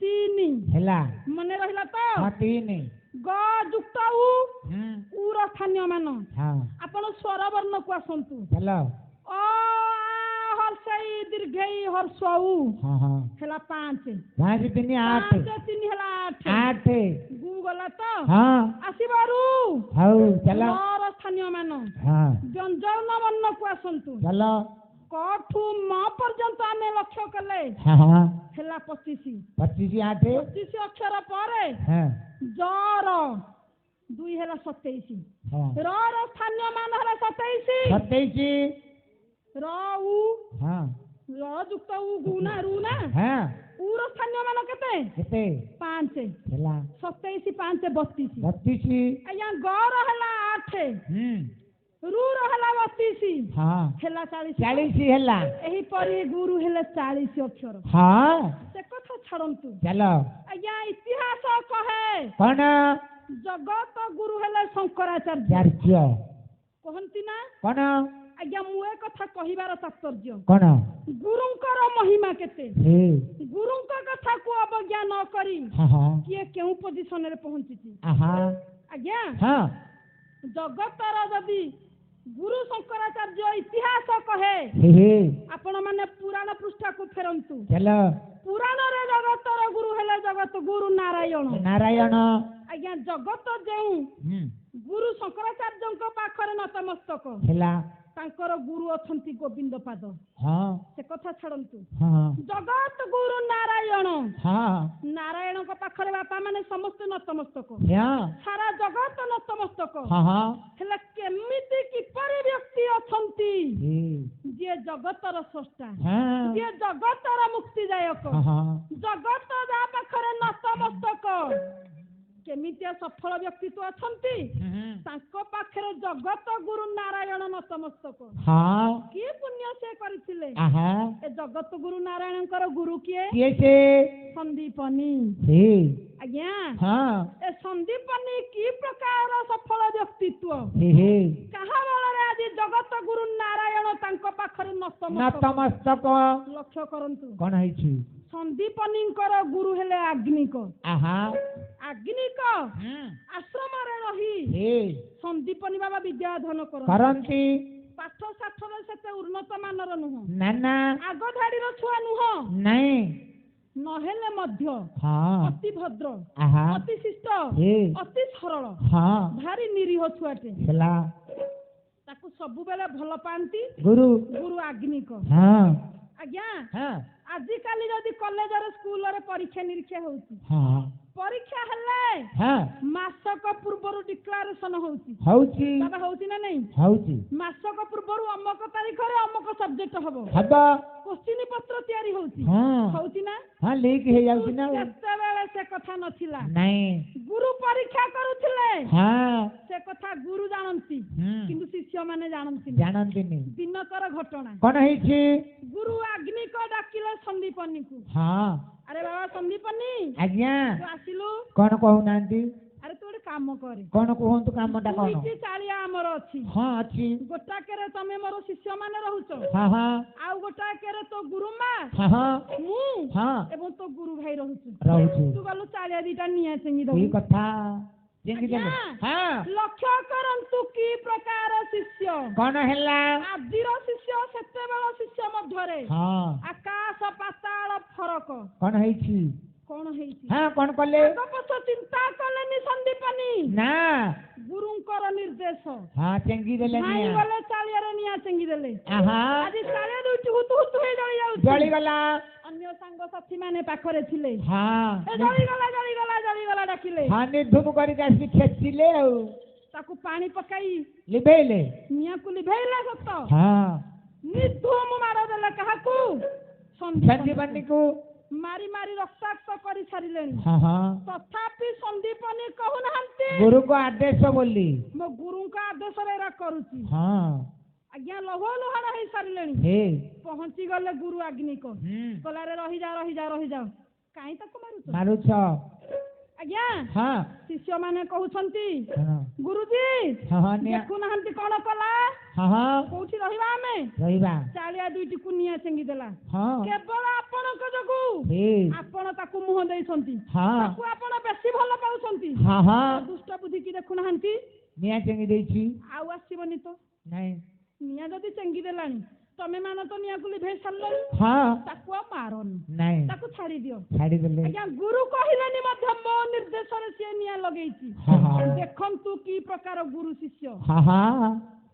ତିନି ହେଲା ମନେ ରହିଲା ତ ହଁ ତିନି ଗ ଯୁକ୍ତ ଉ ର ସ୍ଥାନୀୟ ମାନ ହଁ ଆପଣ ସ୍ୱର ବର୍ଣ୍ଣକୁ ଆସନ୍ତୁ ଚାଲ ଅ ହର୍ଷଇ ଦୀର୍ଘଇ ହର୍ଷ ଉ ହଁ ହଁ ହେଲା 5 ପାଞ୍ଚ ତିନି ଆଠ 3 ହେଲା 8 ଗୁ ଗଲା ତ ହଁ ଆସିବାରୁ ହଉ ଚାଲ ର ସ୍ଥାନୀୟ ମାନ ହଁ ବ୍ୟଞ୍ଜନ ବର୍ଣ୍ଣକୁ ଆସନ୍ତୁ ଚାଲ କଠୁ ମ ପର୍ଯ୍ୟନ୍ତ ଆମେ ଲକ୍ଷ୍ୟ କଲେ ହଁ ହଁ ହେଲା 25 25 8 25 ଅକ୍ଷର ପରେ ହଁ ଜର 2 ହେଲା 27 ହଁ ର ର ସ୍ଥାନୀୟ ମାନ ହେଲା 27 27 ର ଉ ହଁ ର ଯୁକ୍ତ ଉ ଗୁ ନା ରୁ ନା ହଁ ଉ ର ସ୍ଥାନୀୟ ମାନ କେତେ କେତେ 5 ହେଲା 27 5 32 32 ଆଜ୍ଞା ଗ ର ହେଲା 8 ରୁ ର ହେଲା 32 ହଁ ହେଲା 40 40 ହେଲା ଏହିପରି ଗୁରୁ ହେଲେ 40 ଅକ୍ଷର ହଁ ସେ କଥା ଛାଡ଼ନ୍ତୁ ଚାଲ ଆଜ୍ଞା ଇତିହାସ କହେ କଣ ଜଗତ ଗୁରୁ ହେଲେ ଶଙ୍କରାଚାର୍ଯ୍ୟ ଚାର୍ଯ୍ୟ କହନ୍ତି ନା କଣ ଆଜ୍ଞା ମୁଁ ଏ କଥା କହିବାର ତାତ୍ପର୍ଯ୍ୟ କଣ ଗୁରୁଙ୍କର ମହିମା କେତେ ହେ ଗୁରୁଙ୍କ କଥାକୁ ଅବଜ୍ଞା ନ କରି ହଁ ହଁ କିଏ କେଉଁ ପୋଜିସନରେ ପହଞ୍ଚିଛି ଆହା ଆଜ୍ଞା ହଁ ଜଗତର ଯଦି ଗୁରୁ ଶଙ୍କରାଚାର୍ଯ୍ୟ ଇତିହାସ କହେ ହେ ଆପଣ ମାନେ ପୁରାଣ ପୃଷ୍ଠାକୁ ଫେରନ୍ତୁ ଚାଲ ପୁରାଣରେ ଜଗତର ଗୁରୁ ହେଲେ ଜଗତ ଗୁରୁ ନାରାୟଣ ନାରାୟଣ ଆଜ୍ଞା ଜଗତ ଯେଉଁ ଗୁରୁ ଶଙ୍କରାଚାର୍ଯ୍ୟଙ୍କ ପାଖରେ ନତମସ୍ତକ ହେଲା ତାଙ୍କର ଗୁରୁ ଅଛନ୍ତି ଗୋବିନ୍ଦ ପାଦ ହଁ ସେ କଥା ଛାଡ଼ନ୍ତୁ ହଁ ଜଗତ ଗୁରୁ ନାରାୟଣ ହଁ ନାରାୟଣଙ୍କ ପାଖରେ ବାପା ମାନେ ସମସ୍ତେ ନତମସ୍ତକ ସାରା ଜଗତ ନତମସ୍ତକ ହଁ ହେଲେ କେମିତି କିପରି ବ୍ୟକ୍ତି ଅଛନ୍ତି ଯିଏ ଜଗତର ସ୍ରଷ୍ଟା ଯିଏ ଜଗତର ମୁକ୍ତିଦାୟକ ଜଗତ ଯାହା ପାଖରେ ନତମସ୍ତକ ଯେମିତିଆ ସଫଳ ବ୍ୟକ୍ତିତ୍ୱ ଅଛନ୍ତି ତାଙ୍କ ପାଖରେ ଜଗତ ଗୁରୁ ନାରାୟଣ ନତମସ୍ତକ। କି ପୁଣ୍ୟ ସେ କରିଥିଲେ? ଏ ଜଗତ ଗୁରୁ ନାରାୟଣଙ୍କର ଗୁରୁ କିଏ? ସନ୍ଦୀପନୀ। ଆଜ୍ଞା ଏ ସନ୍ଦୀପନୀ କି ପ୍ରକାର ସଫଳ ବ୍ୟକ୍ତିତ୍ୱ, କାହା ବଳରେ ଆଜି ଜଗତ ଗୁରୁ ନାରାୟଣ ତାଙ୍କ ପାଖରେ ନତମସ୍ତକ। ଲକ୍ଷ୍ୟ କରନ୍ତୁ କଣ ହେଇଛି? ସନ୍ଦୀପନୀଙ୍କର ଗୁରୁ ହେଲେ ଆଗ୍ନିକ। ଆଗ୍ନିକ ଆଶ୍ରମରେ ରହି ସନ୍ଦୀପନୀ ବାବା ବିଦ୍ୟାଧନ କରନ୍ତି। ପାଠ ଶାଠରେ ସେତେ ଉନ୍ନତ ମାନର ନୁହଁ, ଆଗ ଧାଡିର ଛୁଆ ନୁହଁ, ନହେଲେ ମଧ୍ୟ ଅତି ଭଦ୍ର, ଅତି ଶିଷ୍ଟ, ଅତି ସରଳ, ଭାରି ନିରୀହ ଛୁଆଟେ। ତାକୁ ସବୁବେଳେ ଭଲ ପାଆନ୍ତି ଗୁରୁ ଆଗ୍ନିକ। ଆଜ୍ଞା ଆଜିକାଲି ଯଦି କଲେଜରେ ସ୍କୁଲରେ ପରୀକ୍ଷା ନିରୀକ୍ଷା ହଉଛି, ପରୀକ୍ଷା ହେଲେ ମାସକ ପୂର୍ବରୁ ଡିକ୍ଲାରେସନ ହଉଛି ବାବା, ହଉଛି ନା ନାଇଁ? ମାସକ ପୂର୍ବରୁ ଅମକ ତାରିଖରେ ଅମକ ସବଜେକ୍ଟ ହବ, କୋଶ୍ଚିନ୍ ପତ୍ର ତିଆରି ହଉଛି, ହଉଛି ନା? ସେତେବେଳେ ସେ କଥା ନଥିଲା। ଗୁରୁ ପରୀକ୍ଷା କରୁଥିଲେ, ସେ କଥା ଗୁରୁ ଜାଣନ୍ତି କିନ୍ତୁ ଶିଷ୍ୟ ମାନେ ଜାଣନ୍ତିନି। ଦିନକର ଘଟଣା କଣ ହେଇଛି? ଗୁରୁ ଆଗ୍ନିକ ଡାକିଲେ ସନ୍ଦୀପନୀକୁ। ଆରେ ବାବା ସନ୍ଦୀପନୀ, ଆଜ୍ଞା ଆସିଲୁ। କଣ କହୁନାହାନ୍ତି? ଆରେ ତୁ ଗୋଟେ କାମ କରେ। କଣ କୁହନ୍ତୁ? କାମଟା କଣ? ଚାଳିଆ ଆମର ଅଛି। ଅଛି। ଗୋଟାକେରେ ତମେ ମୋର ଶିଷ୍ୟ ମାନେ ରହୁଛ, ଆଉ ଗୋଟାକେରେ ତୋ ଗୁରୁମା, ମୁଁ ଏବଂ ତୋ ଗୁରୁ ଭାଇ ରହୁଛୁ। ତୁ ଗଲୁ ଚାଳିଆ ଦିଟା ନିଆଁ ଚିଙ୍ଗି ଦବୁ। କଥା ଲକ୍ଷ୍ୟ କରନ୍ତୁ କି ପ୍ରକାର ଶିଷ୍ୟ। କଣ ହେଲା? ଆଜିର ଶିଷ୍ୟ ସେତେବେଳ ଶିଷ୍ୟ ମଧ୍ୟରେ ଆକାଶ ପାତାଳ ଫରକ। କଣ ହେଇଛି? କଣ କଲେ? ପଛ ଚିନ୍ତା କଲେନି ସନ୍ଦୀପନୀ, ଗୁରୁଙ୍କର ନିର୍ଦ୍ଦେଶ ଚେଙ୍ଗି ଦେଲେ, ଗଲେ ଚାଳିଆରେ ନିଆଁ ଚେଙ୍ଗି ଦେଲେ। ଆଜି ଚାଳିଆ ଦୁଇଟି ହୁତୁ ହୁତୁ ହେଇ ଜଳିଗଲା। ଅନ୍ୟ ସାଙ୍ଗସାଥୀ ମାନେ ପାଖରେ ଥିଲେ, ଜଳିଗଲା ଡାକିଲେ। ନିର୍ଧୁମ କରିକି ଆସିକି ଛେଚିଲେ, ଆଉ ତାକୁ ପାଣି ପକାଇ ଲିଭେଇଲେ, ନିଆଁକୁ ଲିଭେଇଲେ। ସତ ନିର୍ଧୁମ ମାଡ଼ ଦେଲେ। କାହାକୁ? ସନ୍ଦୀପନୀକୁ। ମାରି ମାରି ରକ୍ତାକ୍ତ କରି ସାରିଲେଣି। ତଥାପି ସନ୍ଦୀପନୀ କହୁନାହାନ୍ତି ଗୁରୁଙ୍କ ଆଦେଶ ବୋଲି, ମୋ ଗୁରୁଙ୍କ ଆଦେଶରେ ଏରା କରୁଛି। ଆଜ୍ଞା ଲୌହ ଲୁହାଣ ହେଇ ସାରିଲେଣି। ପହଞ୍ଚି ଗଲେ ଗୁରୁ ଆଗ୍ନିକ। ଗଲାରେ ରହିଯାଅ, କାହିଁ ତାକୁ ମାରୁଛ? ଆଜ୍ଞା ଶିଷ୍ୟ ମାନେ କହୁଛନ୍ତି ଗୁରୁଜୀ ଦେଖୁନାହାନ୍ତି କଣ କଲା? କୋଉଠି ରହିବା ଆମେ? ଚାଳିଆ ଦୁଇଟିକୁ ନିଆଁ ଚେଙ୍ଗି ଦେଲା। କେବଳ ଆପଣଙ୍କ ଯୋଗୁ। ଆପଣ ତାକୁ ମୁହଁ ଦେଇଛନ୍ତି, ତାକୁ ଆପଣ ବେଶୀ ଭଲ ପାଉଛନ୍ତି। ଦୁଷ୍ଟ ବୁଦ୍ଧି କି ଦେଖୁନାହାନ୍ତି, ନିଆଁ ଚେଙ୍ଗି ଦେଇଛି। ଆଉ ଆସିବନି ତ? ନିଆଁ ଯଦି ଚେଙ୍ଗି ଦେଲାଣି, ତମେ ମାନେ ତ ନିଆଁକୁ ଲିଭେଇ ସାରିଲଣି, ତାକୁ ଆଉ ମାରନି, ତାକୁ ଛାଡି ଦିଅ। ଆଜ୍ଞା ଗୁରୁ କହିଲେନି ମଧ୍ୟ ମୋ ନିର୍ଦ୍ଦେଶରେ ସିଏ ନିଆଁ ଲଗେଇଛି। ଦେଖନ୍ତୁ କି ପ୍ରକାର ଗୁରୁ ଶିଷ୍ୟ।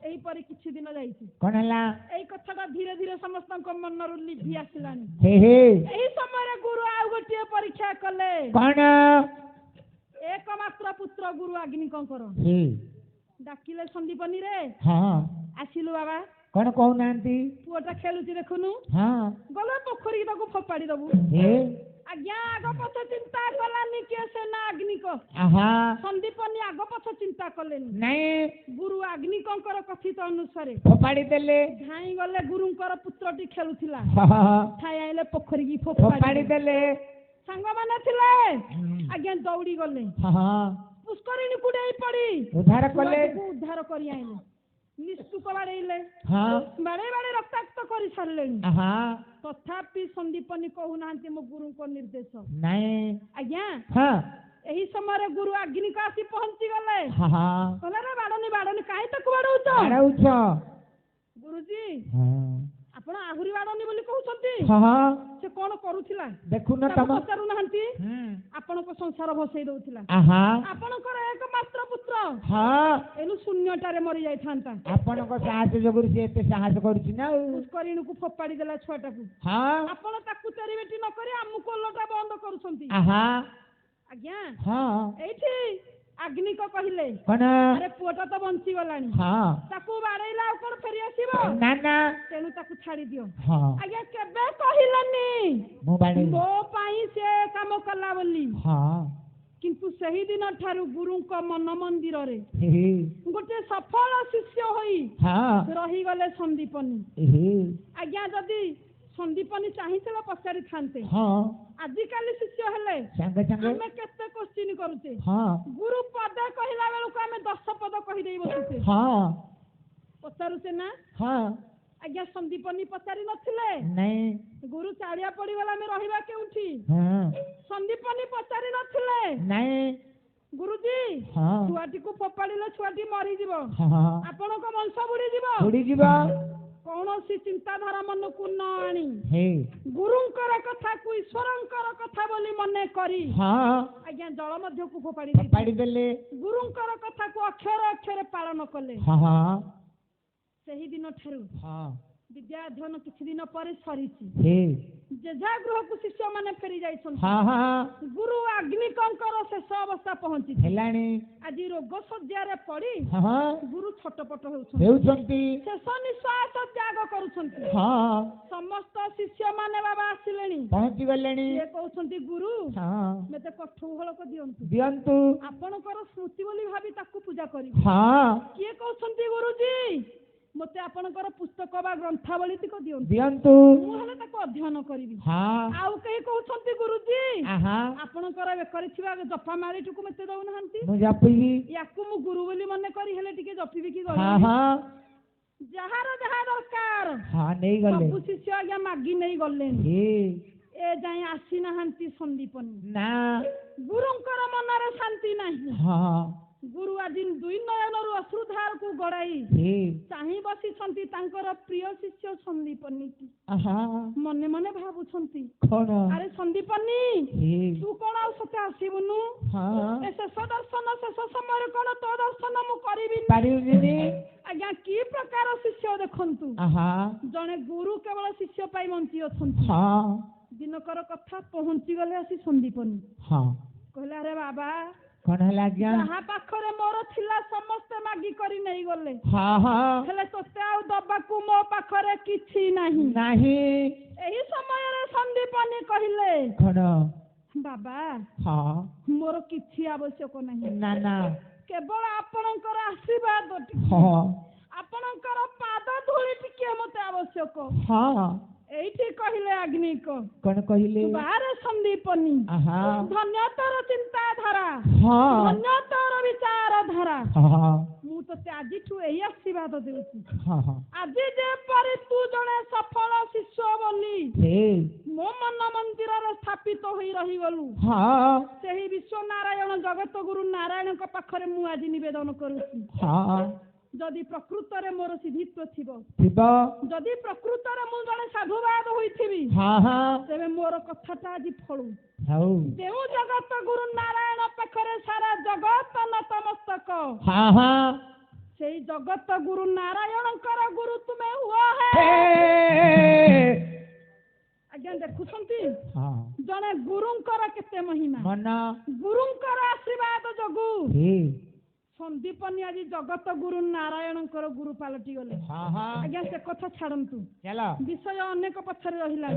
ଏଇପରି କିଛି ଦିନ ଯାଇଛି। କଣ ହେଲା? ଏଇ କଥାଟା ଧୀରେ ଧୀରେ ସମସ୍ତଙ୍କ ମନରୁ ଲିଭି ଆସିଲାଣି। ଏହି ସମୟରେ ଗୁରୁ ଆଉ ଗୋଟିଏ ପରୀକ୍ଷା କଲେ। କଣ? ଏକମାତ୍ର ପୁତ୍ର ଗୁରୁ ଆଗ୍ନିକଙ୍କର। ଡାକିଲେ ସନ୍ଦୀପନୀରେ, ଆସିଲୁ ବାବା। କଣ କହୁନାହାନ୍ତି? ପୁଅଟା ଖେଳୁଛି ଦେଖୁନୁ, ଗଲେ ପୋଖରୀକି ତାକୁ ଫୋପାଡ଼ି ଦବୁ। ଆଜ୍ଞା ଆଗ ପଛ ଚିନ୍ତା କଲାନି କିଏ ସେ ନା ଆଗ୍ନିକ। ସନ୍ଦୀପନୀ ଆଗ ପଛ ଚିନ୍ତା କଲେନି, ଗୁରୁ ଆଗ୍ନିକଙ୍କର କଥିତ ଅନୁସାରେ ଫୋପାଡ଼ି ଦେଲେ। ଧାଇଁ ଗଲେ, ଗୁରୁଙ୍କର ପୁତ୍ରଟି ଖେଳୁଥିଲା, ଠାଇ ଆଇଲେ ପୋଖରୀକି ଫୋପାଡ଼ି ଦେଲେ। ସାଙ୍ଗମାନେ ଥିଲେ, ଆଜ୍ଞା ଦୌଡ଼ି ଗଲେ, ପୁଷ୍କରିଣୀକୁ ଡେଇଁ ପଡ଼ି ଉଦ୍ଧାର କରି ଆଇଲେ। ନିସ୍ତୁକ ବାଡେଇଲେ, ବାଡେଇ ରକ୍ତାକ୍ତ କରି ସାରିଲେଣି। ତଥାପି ସନ୍ଦୀପନୀ କହୁନାହାନ୍ତି ମୋ ଗୁରୁଙ୍କ ନିର୍ଦ୍ଦେଶ। ଆଜ୍ଞା ଏହି ସମୟରେ ଗୁରୁ ଆଗ୍ନିକ ଆସି ପହଞ୍ଚି ଗଲେ। ବାଡନି କାହିଁ ତାକୁ ବାଡଉଛ? ଗୁରୁଜୀ ଆପଣ ଆହୁରି ବାଡନି ବୋଲି କହୁଛନ୍ତି। ସେ କଣ କରୁଥିଲା ଦେଖୁନ, ପଚାରୁନାହାନ୍ତି? ଆପଣଙ୍କ ସଂସାର ଭସେଇ ଦଉଥିଲା। ଆପଣଙ୍କର ଏକମାତ୍ର ପୁତ୍ର ଏନୁ ଶୂନ୍ୟଟାରେ ମରି ଯାଇଥାନ୍ତା। ଆପଣଙ୍କ ସାହସ ଯୋଗୁରୁ ସେ ଏତେ ସାହସ କରୁଛି ନା। ପୁଷ୍କରିଣୀକୁ ଫୋପାଡ଼ି ଦେଲା ଛୁଆଟାକୁ। ଆପଣ ତାକୁ ତେରିବେଟି ନ କରି ଆମକୁ ଓଲଟା ବନ୍ଦ କରୁଛନ୍ତି। ଆଜ୍ଞା ଏଇଠି ଆଗ୍ନିକ କହିଲେ, ଆରେ ପୁଅଟା ତ ବଞ୍ଚିଗଲାଣି, ତାକୁ ବାଡେଇଲା ଆଉ କଣ ଫେରି ଆସିବ? ତେଣୁ ତାକୁ ଛାଡି ଦିଅ। ଆଜ୍ଞା କେବେ କହିଲେନି ମୋ ପାଇଁ ସେ କାମ କଲା ବୋଲି। किंतु सही दिन ठारू गुरु को मन मंदिर रे गोटे सफल शिष्य होई रही गले संदीपनी आज्ञा जदि संदीपनी चाहिथिला पचारि थांते आजिकाली शिष्य हेले हमें केते क्वेश्चन करूते गुरु पद कहिला बेलु को हमें 10 पद कहि देई बसुते पचारुते ना आज्ञा संदीपनी पचारि नथिले नहीं गुरु चाड़िया पड़ी गला में रहिबा केउठी संदीपनी पचारि नथिले नहीं गुरुजी छुआटी को फोपाड़िले छुआटी मरी जीवो आपण को वंश बुड़ी जीवो कौनसी चिंताधारा मन को न आनी गुरुंकर कथा को ईश्वरंकर कथा बोली मने करी आज्ञा जल मध्य को फोपाड़ी देले गुरुंकर कथा को अक्षर अक्षर पालन कले सही दिन ठारू विद्या अध्ययन किछि दिन पर सरीची जेझा गृह को शिष्य माने फेरी जाइछन गुरु अग्निकंकर शेष अवस्था पहुंची हेलाणी आज रोग सज्जा रे पड़ी गुरु छटपट हेउछंती शेष निश्वास त्याग करूछंती समस्त शिष्य माने बाबा आसिलेनी पहुंची गलेनी ये कहउछंती गुरु मते कठोहल को दियंतु आपनकर स्मृति बोली भाबी ताकू पूजा करी किए कहउछंती गुरुजी मते आपनकर पुस्तक बा ग्रंथावली तिको दियंतु मु हले ताको अध्ययन करिवि आउ कहि कहउछंती गुरुजी आपनकर बेकरि छिबा जपा मारी टुकु मते दउ नहंती मु जपिबि याकु मु गुरु बोली मने करी हेले टिके जपिबि कि गली जहार जहा दरकार नै गले सब शिष्य आज्ञा मागी नै गले ए जाई आसी नहंती संदीपनी ना गुरुंकर मनरे शांति नाही गुरु आज दुई नयन अश्रुधार को गड़ाई चाही बसी छंती तांकर प्रिय शिष्य संदीपनी मने मने भाबुछंती अरे संदीपनी तू कोन आ सते आसीबुनु ए शेष दर्शन शेष समय कोन तो दर्शन मु करिबि पारिबिनी आज्ञा की प्रकार शिष्य देखंतु जने गुरु केवल शिष्य पाई मंची अछंती दिनकर कथा पहुंची गले आसी संदीपनी कहला अरे बाबा कौन है लाग्या जहाँ पाखरे मोर थिला समस्त मागी करी नहीं गले हेले तोते आउ दबाकू मो पाखरे किछि नाही एही समय रे संदीपनी कहिले बाबा मोर किछि आवश्यक नहीं ना केवल आपनकर आशीर्वाद आपनकर पाद धूली टिके मते आवश्यक एठी कहिले अग्निक कोन कहिले बारे संदीपनी धन्य तोर चिंता धारा धन्य तोर विचार धारा मु तो आज ठु एही आशीर्वाद देउछी आज जे परि तू जने सफल शिष्य बोली मो मन मंदिर रे स्थापित होई रही गलु सेही विश्व नारायण जगत गुरु नारायण को पाखरे मु आज निवेदन करूछी जदि प्रकृत रे मोर सिद्धित्व थिबो जदि प्रकृत रे मु जने साधुवाद होइथिबि तेबे मोर कथाटा आज फळु देउ जगत गुरु नारायण पाखरे सारा जगत नतमस्तक सेही जगत गुरु नारायण कर गुरु तुमे हुआ है आज्ञा देखुछंती जने गुरुंकर केते महिमा गुरुंकर आशीर्वाद जगु संदीपनी आज जगत गुरु नारायण गुरु पालटी गले आज्ञा से कथा छाड़ंतु विषय अनेक पछरे रहिला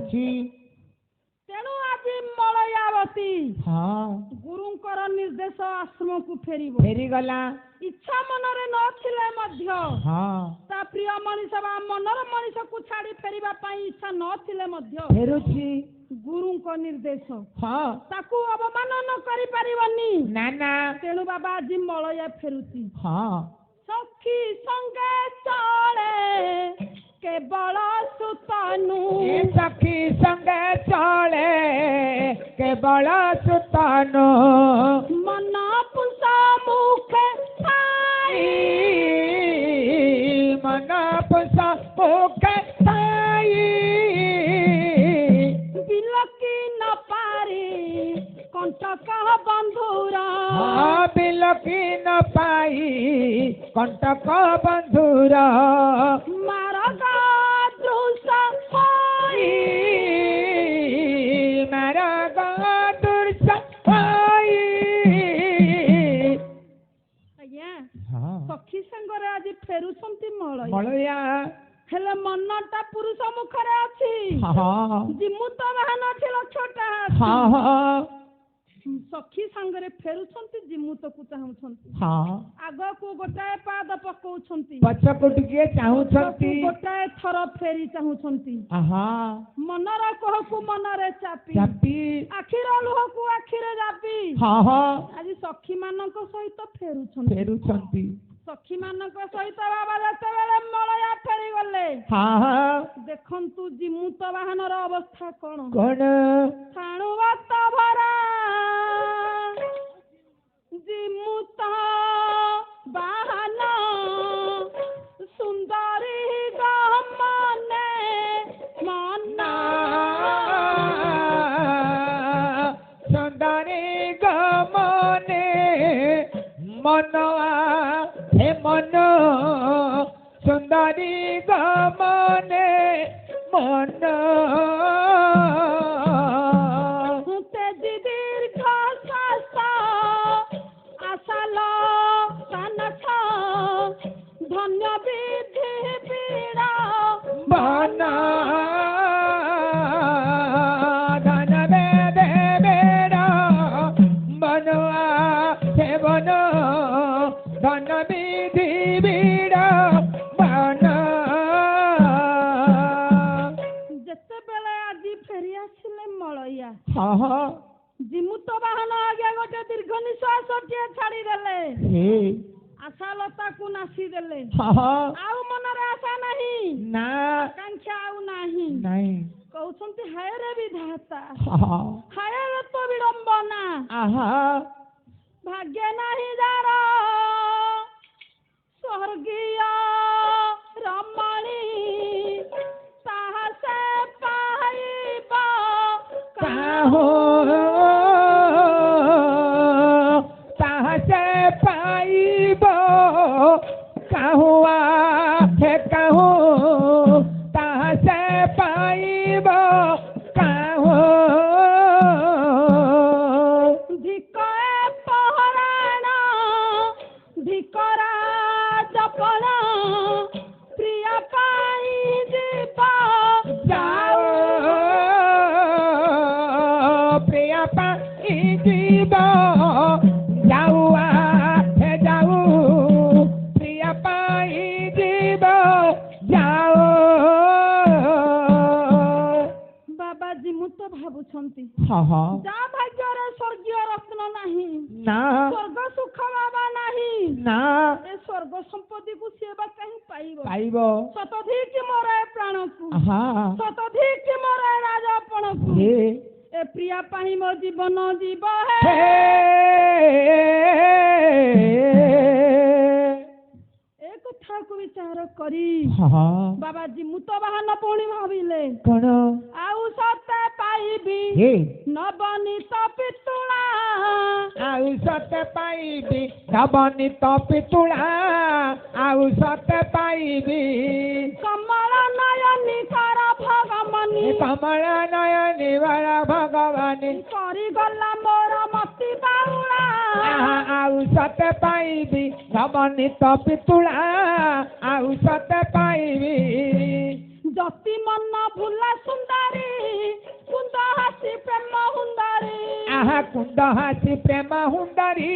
तेणु आज मलयावती गुरुंकर निर्देश आश्रम को फेरी गला इच्छा मनरे नथिले मध्य ता प्रिय मनीष बा मनर मनीष को छाड़ी फेरिबा पई इच्छा नथिले मध्य फेरुछि गुरु को निर्देश ताकू अवमान न करि परिवनी ना तेणु बाबा आज मलया फेरुछि सखी संगे चले केवल सुतनु सखी संगे चले केवल सुतनु मन पुसा मुखे आई मन पुसा मुखे आई बिलकी न पारी कंटक बंधुरा बिलकी न पाई कंटक बंधुरा मारगा दृश्य होई मारगा दृश्य होई आज्ञा सखी संगरे आज फेरुछंती मलया हेले मनटा पुरुष मुखरे अछि जिमुत बाहन अछि लक्षटा सखी सांगरे फेरुछंती जिमुतकु चाहुछंती हाँ आगो को गोटाए पाद पकाउछंती पछको टिके चाहुछंती गोटाए थर फेरी चाहुछंती आहा मनर कहकु मनरे चापी चापी आखिर लुहकु आखिरे जापी हाँ हाँ आज सखी मानक सहित फेरुछंती सखी मानक सहित बाबा जेतेबेले मलया फेरी गले हाँ हाँ देखंतु जिमुत वाहनर अवस्था कोन कौन साणुवत भरा जिमुत वाहन सुंदरी गमने मना सुंदरी गमने मनवा हे मन सुंदरी गमने मन तेजी दीर्घ श्वास आशाल कानख धन्य विधि पीड़ा बना धन बेदे बेड़ा बनवा हे बन धन विधि बीड़ा बना जेतेबेले आदि फेरी आसिले मलया हाँ हाँ जिमुत वाहन आगे गोटे दीर्घ निश्वास छाड़ी देले आशालता को नासी देले हाँ आउ मनरे आशा नहीं ना आकांक्षा आउ नहीं नहीं कहउछंती हाय रे विधाता हाँ हाय रे तो विडंबना आहा भाग्य नहीं जारा स्वर्गीय रमणी साहस पाइबा काहो ताहसे पाइब काहुआ हे काहू ताहसे पाइब काहू धिकए पहराण धिकरा जपण प्रिय पाई जीवा जाओ प्रिय पाई जीव जाऊआ हे जाऊ प्रिय पाई जीव जाओ बाबा जिमुत भाବୁछंती हाँ हाँ जा भाग्ୟରେ ସ୍ୱର୍ଗୀୟ ରତ୍ନ ନାହିଁ ना ସ୍ୱର୍ଗ ସୁଖ ବାବା ନାହିଁ ନା ଏ ସ୍ୱର୍ଗ ସମ୍ପତ୍ତିକୁ ସିଏ ବା କାହିଁ ପାଇବ ପାଇବ ସତଧିକି ମୋର ଏ ପ୍ରାଣକୁ ହଁ ସତଧିକି ମୋର ଏ ରାଜପଣକୁ ହେ ଏ ପ୍ରିୟା ପାଇଁ ମୋ ଜୀବନ ଯିବ ହେ ଏ କଥାକୁ ବିଚାର କରି ହଁ ବାବା ଜିମୁତ ବାହନ ପୁଣି ଭାବିଲେ କଣ ଆଉ ସତେ ପାଇବି ହେ ନବନୀତ ପିତୁଳା ଆଉ ସତେ ପାଇବି ନବନୀତ ପିତୁଳା ଆଉ ସତେ ପାଇବି କମଳ ନୟନୀ କର ଭଗମନି କମଳ ନୟନୀ ବଳ ଭଗବାନୀ କରିଗଲା ମୋର ମତି ବାଉଳା ଆଉ ସତେ ପାଇବି ନବନୀତ ପିତୁଳା ଆଉ ସତେ ପାଇବି ଜ୍ୟୋତି ମନ ଭୁଲା ସୁନ୍ଦରୀ କୁନ୍ଦ ହାସି ପ୍ରେମ ହୁନ୍ଦରୀ ଆହା କୁନ୍ଦ ହାସି ପ୍ରେମ ହୁନ୍ଦରୀ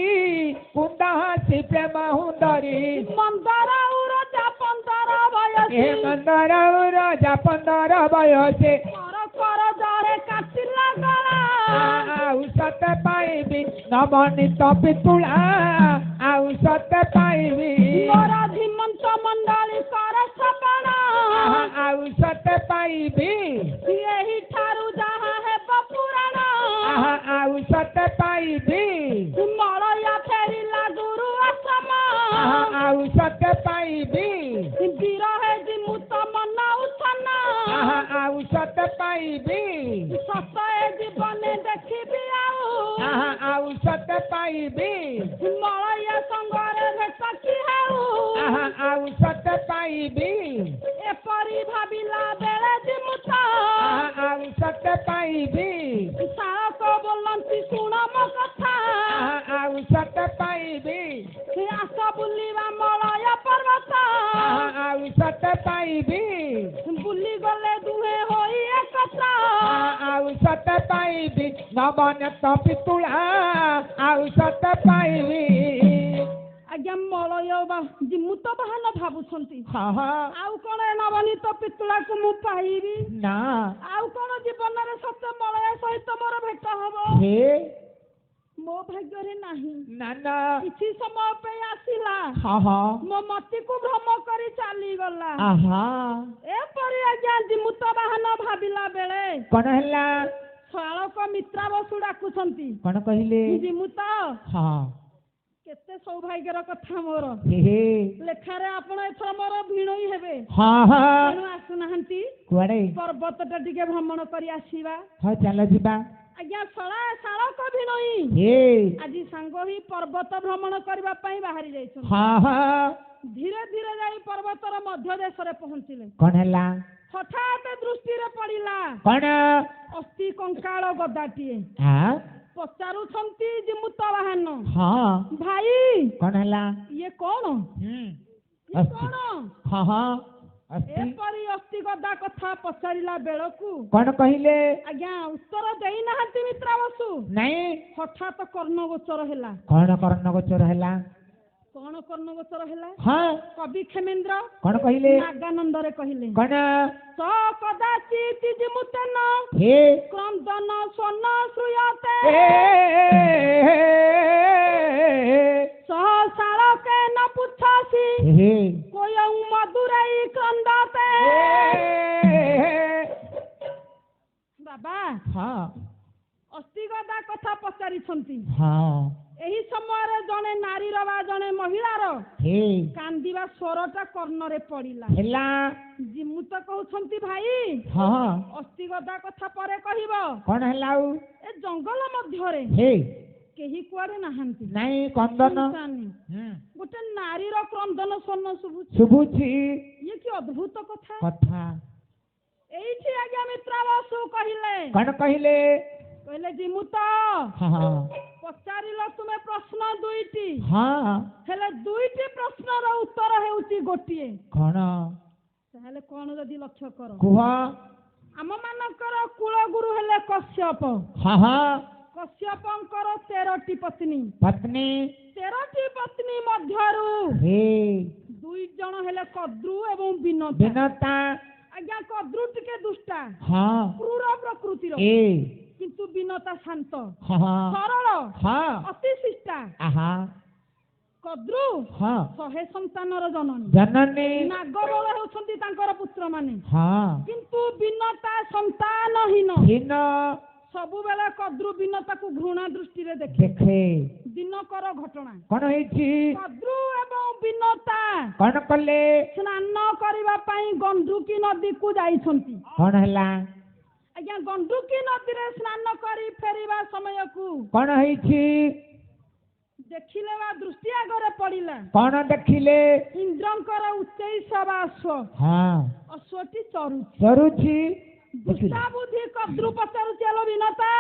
କୁନ୍ଦ ହାସି ପ୍ରେମ ହୁନ୍ଦରୀ ମନ୍ଦର ଉରଜା ପନ୍ଦର ଏ ବୟସୀ ମନ୍ଦର ରଜା 15 ବୟସେ କର କର ଜରେ କାଟିଲା ଗଳା ଆଉ ସତେ ପାଇବି ନବନୀତ ପିତୁଳା ଆଉ ସତେ ପାଇବି ମୋର ଧୀମନ୍ତ ମଣ୍ଡଳୀ କର ସପଣ ଆଉ ସତେ ପାଇବି ଏହି ଠାରୁ ଯାହା ହେବ ପୁରାଣ ଆଉ ସତେ ପାଇବି ମଳୟା ଫେରିଲା ଗୁରୁ ଆସମ ଆଉ ସତେ ପାଇବି ବିରହେ ଜିମୁତ ମନ ଉତ୍ଥାନ ଆଉ ସତେ ପାଇବି ସତ ଏ ଜୀବନେ ଦେଖିବି ଆଉ ସତେ ପାଇବି ମଳୟା ସଙ୍ଗରେ ଭେଟ କି ହେଉ ଆଉ ସତେ ପାଇବି ଏପରି ଭାବିଲା ବେଳେ ଜିମୁତ ଆଉ ସତେ ପାଇବି ସାହସ ବୋଲନ୍ତି ଶୁଣ ମୋ କଥା ଆଉ ସତେ ପାଇବି ଆସ ବୁଲିବା ମଳୟ ପର୍ବତ ଆଉ ସତେ ପାଇବି ବୁଲି ଗଲେ ଦୁହେଁ ହୋଇ ଏକତ୍ର ଆଉ ସତେ ପାଇବି ନବନ ତ ପିତୁଳା ଆଉ ସତ ପାଇବି ଆଜ୍ଞା ମଳୟ ଜିମୁତ ବାହାନ ଭାବୁଛନ୍ତି ହଁ ଆଉ କଣ ନବନୀତ ପିତୁଳାକୁ ମୁଁ ପାଇବି ନା ଆଉ କଣ ଜୀବନରେ ସତ ମଳୟ ସହିତ ମୋର ଭେଟ ହବ ହେ ମୋ ଭାଗ୍ୟରେ ନାହିଁ ନା ନା କିଛି ସମୟ ପାଇଁ ଆସିଲା ହଁ ମୋ ମତିକୁ ଭ୍ରମ କରି ଚାଲିଗଲା ଆହା ଏପରି ଆଜ୍ଞା ଜିମୁତ ବାହାନ ଭାବିଲା ବେଳେ କଣ ହେଲା ଶାଳକ ମିତ୍ରା ବସୁ ଡାକୁଛନ୍ତି କଣ କହିଲେ ଜିମୁତ ହଁ କେତେ ସୌଭାଗ୍ୟର କଥା ମୋର ହେ ଲେଖାରେ ଆପଣ ଏଥର ମୋର ଭିଣୋଇ ହେବେ ହଁ ହଁ ତେଣୁ ଆସୁନାହାନ୍ତି କୁଆଡେ ପର୍ବତଟା ଟିକେ ଭ୍ରମଣ କରି ଆସିବା ହଁ ଚାଲ ଯିବା ଆଜ୍ଞା ଶାଳକ ଭିଣୋଇ ହେ ଆଜି ସାଙ୍ଗ ହିଁ ପର୍ବତ ଭ୍ରମଣ କରିବା ପାଇଁ ବାହାରି ଯାଇଛନ୍ତି ହଁ ହଁ ଧୀରେ ଧୀରେ ଯାଇ ପର୍ବତର ମଧ୍ୟ ଦେଶରେ ପହଞ୍ଚିଲେ କଣ ହେଲା ହଠାତ୍ ଦୃଷ୍ଟିରେ ପଡିଲା କଣ ଅସ୍ଥି କଙ୍କାଳ ଗଦାଟିଏ ହଁ ପଚାରୁଛନ୍ତି ଜିମୁତ ବାହାନ ହଁ ଭାଇ କଣ ହେଲା ଇଏ କଣ ଇଏ କଣ ହଁ ହଁ ଏପରି ଅସ୍ଥି ଗଦା କଥା ପଚାରିଲା ବେଳକୁ କଣ କହିଲେ ଆଜ୍ଞା ଉତ୍ତର ଦେଇନାହାନ୍ତି ମିତ୍ରା ବସୁ ନାଇଁ ହଠାତ୍ କର୍ଣ୍ଣଗୋଚର ହେଲା କଣ କର୍ଣ୍ଣଗୋଚର ହେଲା କଣ କର୍ଣ୍ଣଗୋଚର ହେଲା ହଁ କବି କ୍ଷେମେନ୍ଦ୍ର କଣ କହିଲେ ନାଗାନନ୍ଦରେ କହିଲେ କଣ ସ କଦାଚିତ୍ ଜିମୁତେନ ହେ କ୍ରନ୍ଦନ ସ୍ୱନ ଶ୍ରୂୟତେ ସହଶାଳକେ ନ ପୁଚ୍ଛସି ହେ କୋୟଂ ମଧୁରೈ କ୍ରନ୍ଦତେ ବାବା ହଁ ଅସ୍ଥିଗଦା କଥା ପଚାରିଛନ୍ତି ହଁ ଏହି ସମୟରେ ଜଣେ ନାରୀର ବା ଜଣେ ମହିଳାର ହେ କାନ୍ଦିବା ସ୍ୱରଟା କର୍ଣ୍ଣରେ ପଡିଲା ହେଲା ଜିମୁତ କହୁଛନ୍ତି ଭାଇ ହଁ ଅସ୍ଥିଗଦା କଥା ପରେ କହିବ କଣ ହେଲା ଆଉ ଏ ଜଙ୍ଗଲ ମଧ୍ୟରେ ହେ କେହି କୁଆଡେ ନାହାନ୍ତି ନାଇଁ କନ୍ଦନ ଗୋଟେ ନାରୀର କ୍ରନ୍ଦନ ସ୍ୱନ ଶୁଭୁଛି ଶୁଭୁଛି ଇଏ କି ଅଦ୍ଭୁତ କଥା କଥା ଏଇଠି ଆଜ୍ଞା ମିତ୍ରା ବସୁ କହିଲେ କଣ କହିଲେ କହିଲେ ଜିମୁତ ହଁ ପଚାରିଲ ତୁମେ ପ୍ରଶ୍ନ ଦୁଇଟି ହଁ ହେଲେ ଦୁଇଟି ପ୍ରଶ୍ନର ଉତ୍ତର ହେଉଛି ଗୋଟିଏ କଣ ତାହେଲେ କଣ ଯଦି ଲକ୍ଷ୍ୟ କର କୁହ ଆମ ମାନଙ୍କର କୁଳ ଗୁରୁ ହେଲେ କଶ୍ୟପ ହଁ କଶ୍ୟପଙ୍କର 13ଟି ପତ୍ନୀ 13ଟି ପତ୍ନୀ ମଧ୍ୟରୁ ଦୁଇ ଜଣ ହେଲେ କଦ୍ରୁ ଏବଂ ବିନତା ଆଜ୍ଞା କଦ୍ରୁ ଟିକେ ଦୁଷ୍ଟା କ୍ରୂର ପ୍ରକୃତିର କିନ୍ତୁ ବିନତା ଶାନ୍ତ ସରଳ ଅତି ଶିଷ୍ଟା କଦ୍ରୁ 100 ସନ୍ତାନର ଜନନୀ ନାଗବଳ ହେଉଛନ୍ତି ତାଙ୍କର ପୁତ୍ର ମାନେ କିନ୍ତୁ ବିନତା ସନ୍ତାନହୀନ ସବୁବେଳେ କଦ୍ରୁ ବିନତାକୁ ଘୃଣା ଦୃଷ୍ଟିରେ ଦେଖେ ଦିନକର ଘଟଣା କଣ ହେଇଛି କଦ୍ରୁ ଏବଂ ବିନତା କଣ କଲେ ସ୍ନାନ କରିବା ପାଇଁ ଗଣ୍ଡୁକି ନଦୀକୁ ଯାଇଛନ୍ତି କଣ ହେଲା ଆଜ୍ଞା ଗଣ୍ଡୁକି ନଦୀରେ ସ୍ନାନ କରି ଫେରିବା ସମୟକୁ କଣ ହେଇଛି ଦେଖିଲେ ବା ଦୃଷ୍ଟି ଆଗରେ ପଡିଲା କଣ ଦେଖିଲେ ଇନ୍ଦ୍ରଙ୍କର ଉଚ୍ଚୈଶ ବା ଅଶ୍ୱଟି ଚରୁଛି ଦୁଷ୍ଟା ବୁଦ୍ଧି କଦ୍ରୁ ପଚାରୁଛି ଆଲୋ ବିନତା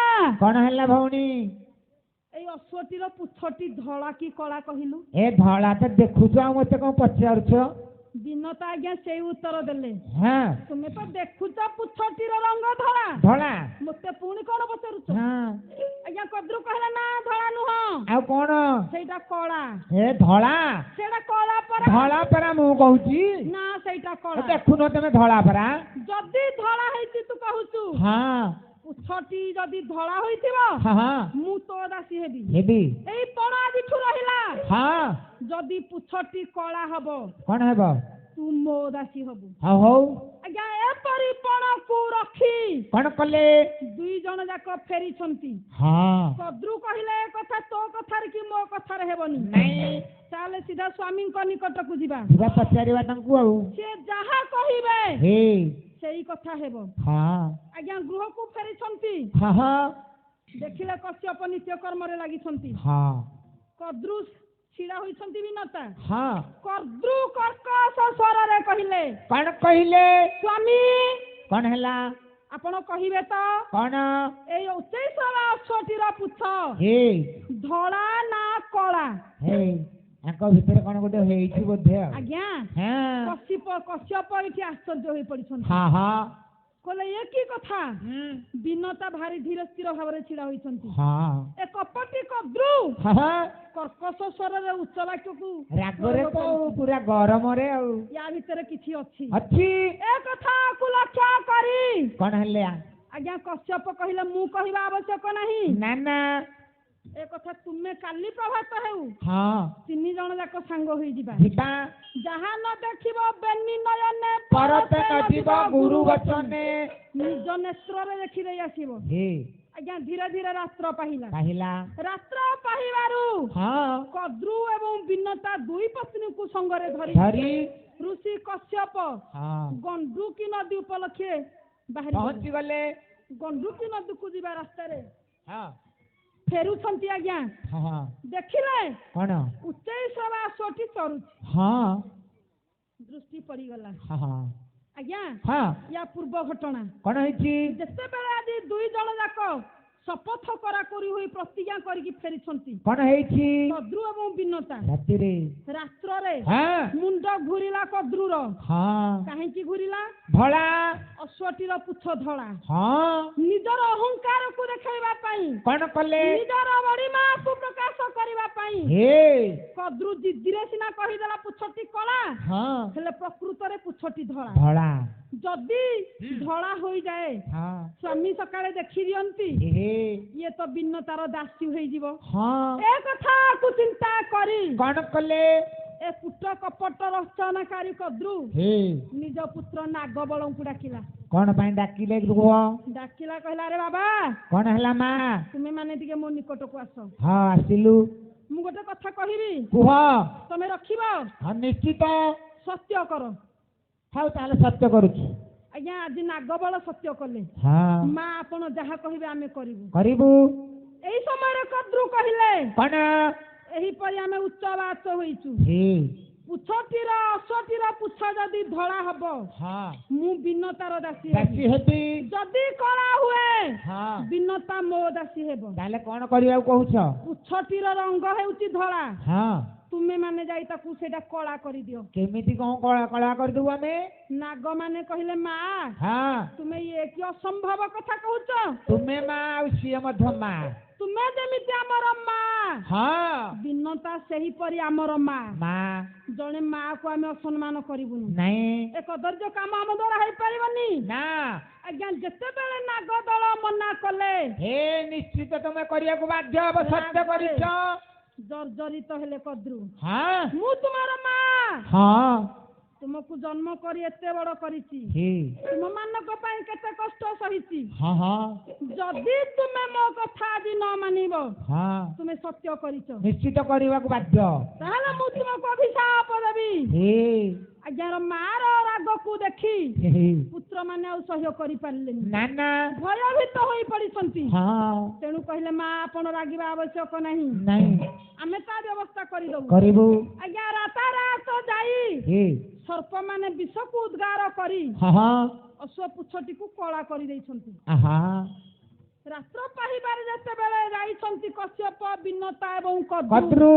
କଣ ହେଲା ଭଉଣୀ ଏଇ ଅଶ୍ୱଟିର ପୁଚ୍ଛଟି ଧଳା କି କଳା କହିଲୁ ଏ ଧଳା ତ ଦେଖୁଛ ଆଉ ମତେ କଣ ପଚାରୁଛ ବିନତା ଆଜ୍ଞା ସେଇ ଉତ୍ତର ଦେଲେ ତୁମେ ତ ଦେଖୁଛ ପୁଚ୍ଛଟିର ରଙ୍ଗ ଧଳା ମତେ ପୁଣି କଣ ପଚାରୁଛ ଆଜ୍ଞା କଦ୍ରୁ କହିଲା ନା ଧଳା ନୁହଁ ଆଉ କଣ ସେଇଟା କଳା ଏ ଧଳା ସେଇଟା କଳା ପରା ମୁଁ କହୁଛି ନା ସେଇଟା କଳା ଦେଖୁନ ତମେ ଧଳା ପରା ଯଦି ଧଳା ହେଇଛି ତୁ କହୁଛୁ ପୁଚ୍ଛଟି ଯଦି ଧଳା ହୋଇଥିବ ମୁଁ ତୋ ଦାସୀ ହେବି ଏଇ ପଣ ଆଜିଠୁ ରହିଲା ଯଦି ପୁଚ୍ଛଟି କଳା ହବ କଣ ହେବ ତୁ ମୋ ଦାସୀ ହବୁ ହଉ ଆଜ୍ଞା ଏପରି ପଣକୁ ରଖି କଣ କଲେ ଦୁଇ ଜଣ ଯାକ ଫେରିଛନ୍ତି କଦ୍ରୁ କହିଲେ ଏ କଥା ତୋ କଥାରେ କି ମୋ କଥାରେ ହେବନି ତାହେଲେ ସିଧା ସ୍ୱାମୀଙ୍କ ନିକଟକୁ ଯିବା ପଚାରିବା ତାଙ୍କୁ ଆଉ ସେ ଯାହା କହିବେ ସେଇ କଥା ହେବ ଆଜ୍ଞା ଗୃହକୁ ଫେରିଛନ୍ତି ଦେଖିଲେ କଶ୍ୟପ ନିତ୍ୟ କର୍ମରେ ଲାଗିଛନ୍ତି କଦ୍ରୁ ଛିଡା ହୋଇଛନ୍ତି ବିନତା କଦ୍ରୁ କର୍କଶ ସ୍ୱରରେ କହିଲେ କଣ କହିଲେ ସ୍ୱାମୀ କଣ ହେଲା ଆପଣ କହିବେ ତ କଣ ଏଇ 29 ଅଶ୍ୱଟିର ପୁଚ୍ଛ ଧଳା ନା କଳା ତାଙ୍କ ଭିତରେ କଣ ଗୋଟେ ହେଇଛି ବୋଧେ ଆଜ୍ଞା କଶ୍ୟପ ଏଠି ଆଶ୍ଚର୍ଯ୍ୟ ହୋଇ ପଡିଛନ୍ତି କହିଲେ ଏ କି କଥା ବିନତା ଭାରି ଧୀର ସ୍ଥିର ଭାବରେ ଛିଡା ହୋଇଛନ୍ତି ଏ କପଟି କଦ୍ରୁ କର୍କଶ ସ୍ୱରରେ ଉଚ୍ଚ ବାକ୍ୟକୁ ରାଗରେ ତ ପୁରା ଗରମରେ ଆଉ ୟା ଭିତରେ କିଛି ଅଛି ଏ କଥାକୁ ଲକ୍ଷ୍ୟ କରି କଣ ହେଲେ ଆଜ୍ଞା କଶ୍ୟପ କହିଲେ ମୁଁ କହିବା ଆବଶ୍ୟକ ନାହିଁ ନା ନା ଏ କଥା ତୁମେ କାଲି ପ୍ରଭାତ ହେଉ ତିନି ଜଣ ଯାକ ସାଙ୍ଗ ହୋଇଯିବା ଯାହା ନ ଦେଖିବ ବେନି ନୟନେ ପରତେ ନ ଯିବ ଗୁରୁ ବଚନେ ନିଜ ନେତ୍ରରେ ଦେଖିଦେଇ ଆସିବ ଆଜ୍ଞା ଧୀରେ ଧୀରେ ରାତ୍ର ପାହିଲା ରାତ୍ର ପାହିବାରୁ କଦ୍ରୁ ଏବଂ ବିନତା ଦୁଇ ପତ୍ନୀଙ୍କୁ ସଙ୍ଗରେ ଧରି ଋଷି କଶ୍ୟପ ଗଣ୍ଡୁକି ନଦୀ ଉପଲକ୍ଷେ ବାହାରି ପହଞ୍ଚି ଗଲେ ଗଣ୍ଡୁକି ନଦୀକୁ ଯିବା ରାସ୍ତାରେ ଫେରୁଛନ୍ତି ଆଜ୍ଞା ଦେଖିଲେ କଣ ଉଚ୍ଚୈଶ୍ରବ ଆଶ୍ଵଟି ଚରୁଛି ଦୃଷ୍ଟି ପଡିଗଲା ଆଜ୍ଞା ୟା ପୂର୍ବ ଘଟଣା କଣ ହେଇଛି ଯେତେବେଳେ ଆଜି ଦୁଇ ଜଣ ଯାକ ଶପଥ କରାକରି ହୋଇ ପ୍ରତିଜ୍ଞା କରିକି ଫେରିଛନ୍ତି କଣ ହେଇଛି କଦ୍ରୁ ଏବଂ ବିନତା ରାତ୍ରରେ ମୁଣ୍ଡ ଘୁରିଲା କଦ୍ରୁର କାହିଁକି ଘୁରିଲା ଧଳା ଅଶ୍ୱଟିର ପୁଚ୍ଛ ଧଳା ନିଜର ଅହଙ୍କାରକୁ ଦେଖାଇବା ପାଇଁ କଣ କଲେ ନିଜର ବଡ଼ିମାକୁ ପ୍ରକାଶ କରିବା ପାଇଁ କଦ୍ରୁ ଜିଦ୍ଦିରେ ସିନା କହିଦେଲା ପୁଚ୍ଛଟି କଳା ହେଲେ ପ୍ରକୃତରେ ପୁଚ୍ଛଟି ଧଳା ଯଦି ଧଳା ହୋଇଯାଏ ସ୍ୱାମୀ ସକାଳେ ଦେଖି ଦିଅନ୍ତି ଇଏ ତ ବିନତାର ଦାସୀ ହୋଇଯିବ ଏ କଥାକୁ ଚିନ୍ତା କରି କଣ କଲେ ଏ ପୁତ୍ର କପଟ ରଚନାକାରୀ କଦ୍ରୁ ନିଜ ପୁତ୍ର ନାଗବଳଙ୍କୁ ଡାକିଲା କଣ ପାଇଁ ଡାକିଲେ ଡାକିଲା କହିଲା ଆରେ ବାବା କଣ ହେଲା ମା ତୁମେ ମାନେ ଟିକେ ମୋ ନିକଟକୁ ଆସ ଆସିଲୁ ମୁଁ ଗୋଟେ କଥା କହିବି କୁହ ତମେ ରଖିବ ନିଶ୍ଚିତ ସତ୍ୟ କର ହଉ ତାହେଲେ ସତ୍ୟ କରୁଛୁ ଆଜ୍ଞା ଆଜି ନାଗବଳ ସତ୍ୟ କଲେ ମା ଆପଣ ଯାହା କହିବେ ଆମେ କରିବୁ ଏଇ ସମୟରେ କଦ୍ରୁ କହିଲେ କଣ ଏହିପରି ଆମେ ଉଚ୍ଚବାଚ ହୋଇଛୁ ପୁଚ୍ଛଟିର ଅଶ୍ୱଟିର ପୁଚ୍ଛ ଯଦି ଧଳା ହବ ମୁଁ ବିନତାର ଦାସୀ ହେବି ଯଦି କଳା ହୁଏ ବିନତା ମୋ ଦାସୀ ହେବ ତାହେଲେ କଣ କରିବାକୁ କହୁଛ ପୁଚ୍ଛଟିର ରଙ୍ଗ ହେଉଛି ଧଳା ତୁମେ ମାନେ ଯାଇ ତାକୁ ସେଇଟା କଳା କରିଦିଅ କେମିତି କଣ କଳା କରିଦବୁ ଆମେ ନାଗ ମାନେ କହିଲେ ମା ତୁମେ ଇଏ କି ଅସମ୍ଭବ କଥା କହୁଛ ତୁମେ ମା ଆଉ ସିଏ ମଧ୍ୟ ମା ତୁମେ ଯେମିତି ଆମର ମା ବିନତା ସେହିପରି ଆମର ମା ଜଣେ ମା କୁ ଆମେ ଅସମ୍ମାନ କରିବୁନି ଏ କଦର୍ଯ୍ୟ କାମ ଆମ ଦ୍ୱାରା ହେଇପାରିବନି ଆଜ୍ଞା ଯେତେବେଳେ ନାଗ ଦଳ ମନା କଲେ ନିଶ୍ଚିତ ତମେ କରିବାକୁ ବାଧ୍ୟ ହବ ସତ୍ୟ କରିଛ ଜର୍ଜରିତ ହେଲେ କଦ୍ରୁ ମୁଁ ତୁମର ମା ତୁମକୁ ଜନ୍ମ କରି ଏତେ ବଡ କରିଛି ତୁମ ମାନଙ୍କ ପାଇଁ କେତେ କଷ୍ଟ ସହିଛି ଯଦି ତୁମେ ମୋ କଥା ଆଜି ନ ମାନିବ ତୁମେ ସତ୍ୟ କରିଛ ନିଶ୍ଚିତ କରିବାକୁ ବାଧ୍ୟ ତାହେଲେ ମୁଁ ତୁମକୁ ଅଭିଶାପ ଦେବି ଆଜ୍ଞା ମାର ରାଗକୁ ଦେଖି ପୁତ୍ର ମାନେ ଆଉ ସହ୍ୟ କରିପାରିଲେନି ଭୟଭୀତ ହୋଇ ପଡିଛନ୍ତି ତେଣୁ କହିଲେ ମା ଆପଣ ରାଗିବା ଆବଶ୍ୟକ ନାହିଁ ଆମେ ତା ବ୍ୟବସ୍ଥା କରିବୁ ଆଜ୍ଞା ରାତାରାତ ଯାଇ ସର୍ପ ମାନେ ବିଷକୁ ଉଦ୍ଗାର କରି ଅଶ୍ଵ ପୁଚ୍ଛଟିକୁ କଳା କରିଦେଇଛନ୍ତି ରାତ୍ର ପାହିବାରେ ଯେତେବେଳେ ଯାଇଛନ୍ତି କଶ୍ୟପ ବିନତା ଏବଂ କଦ୍ରୁ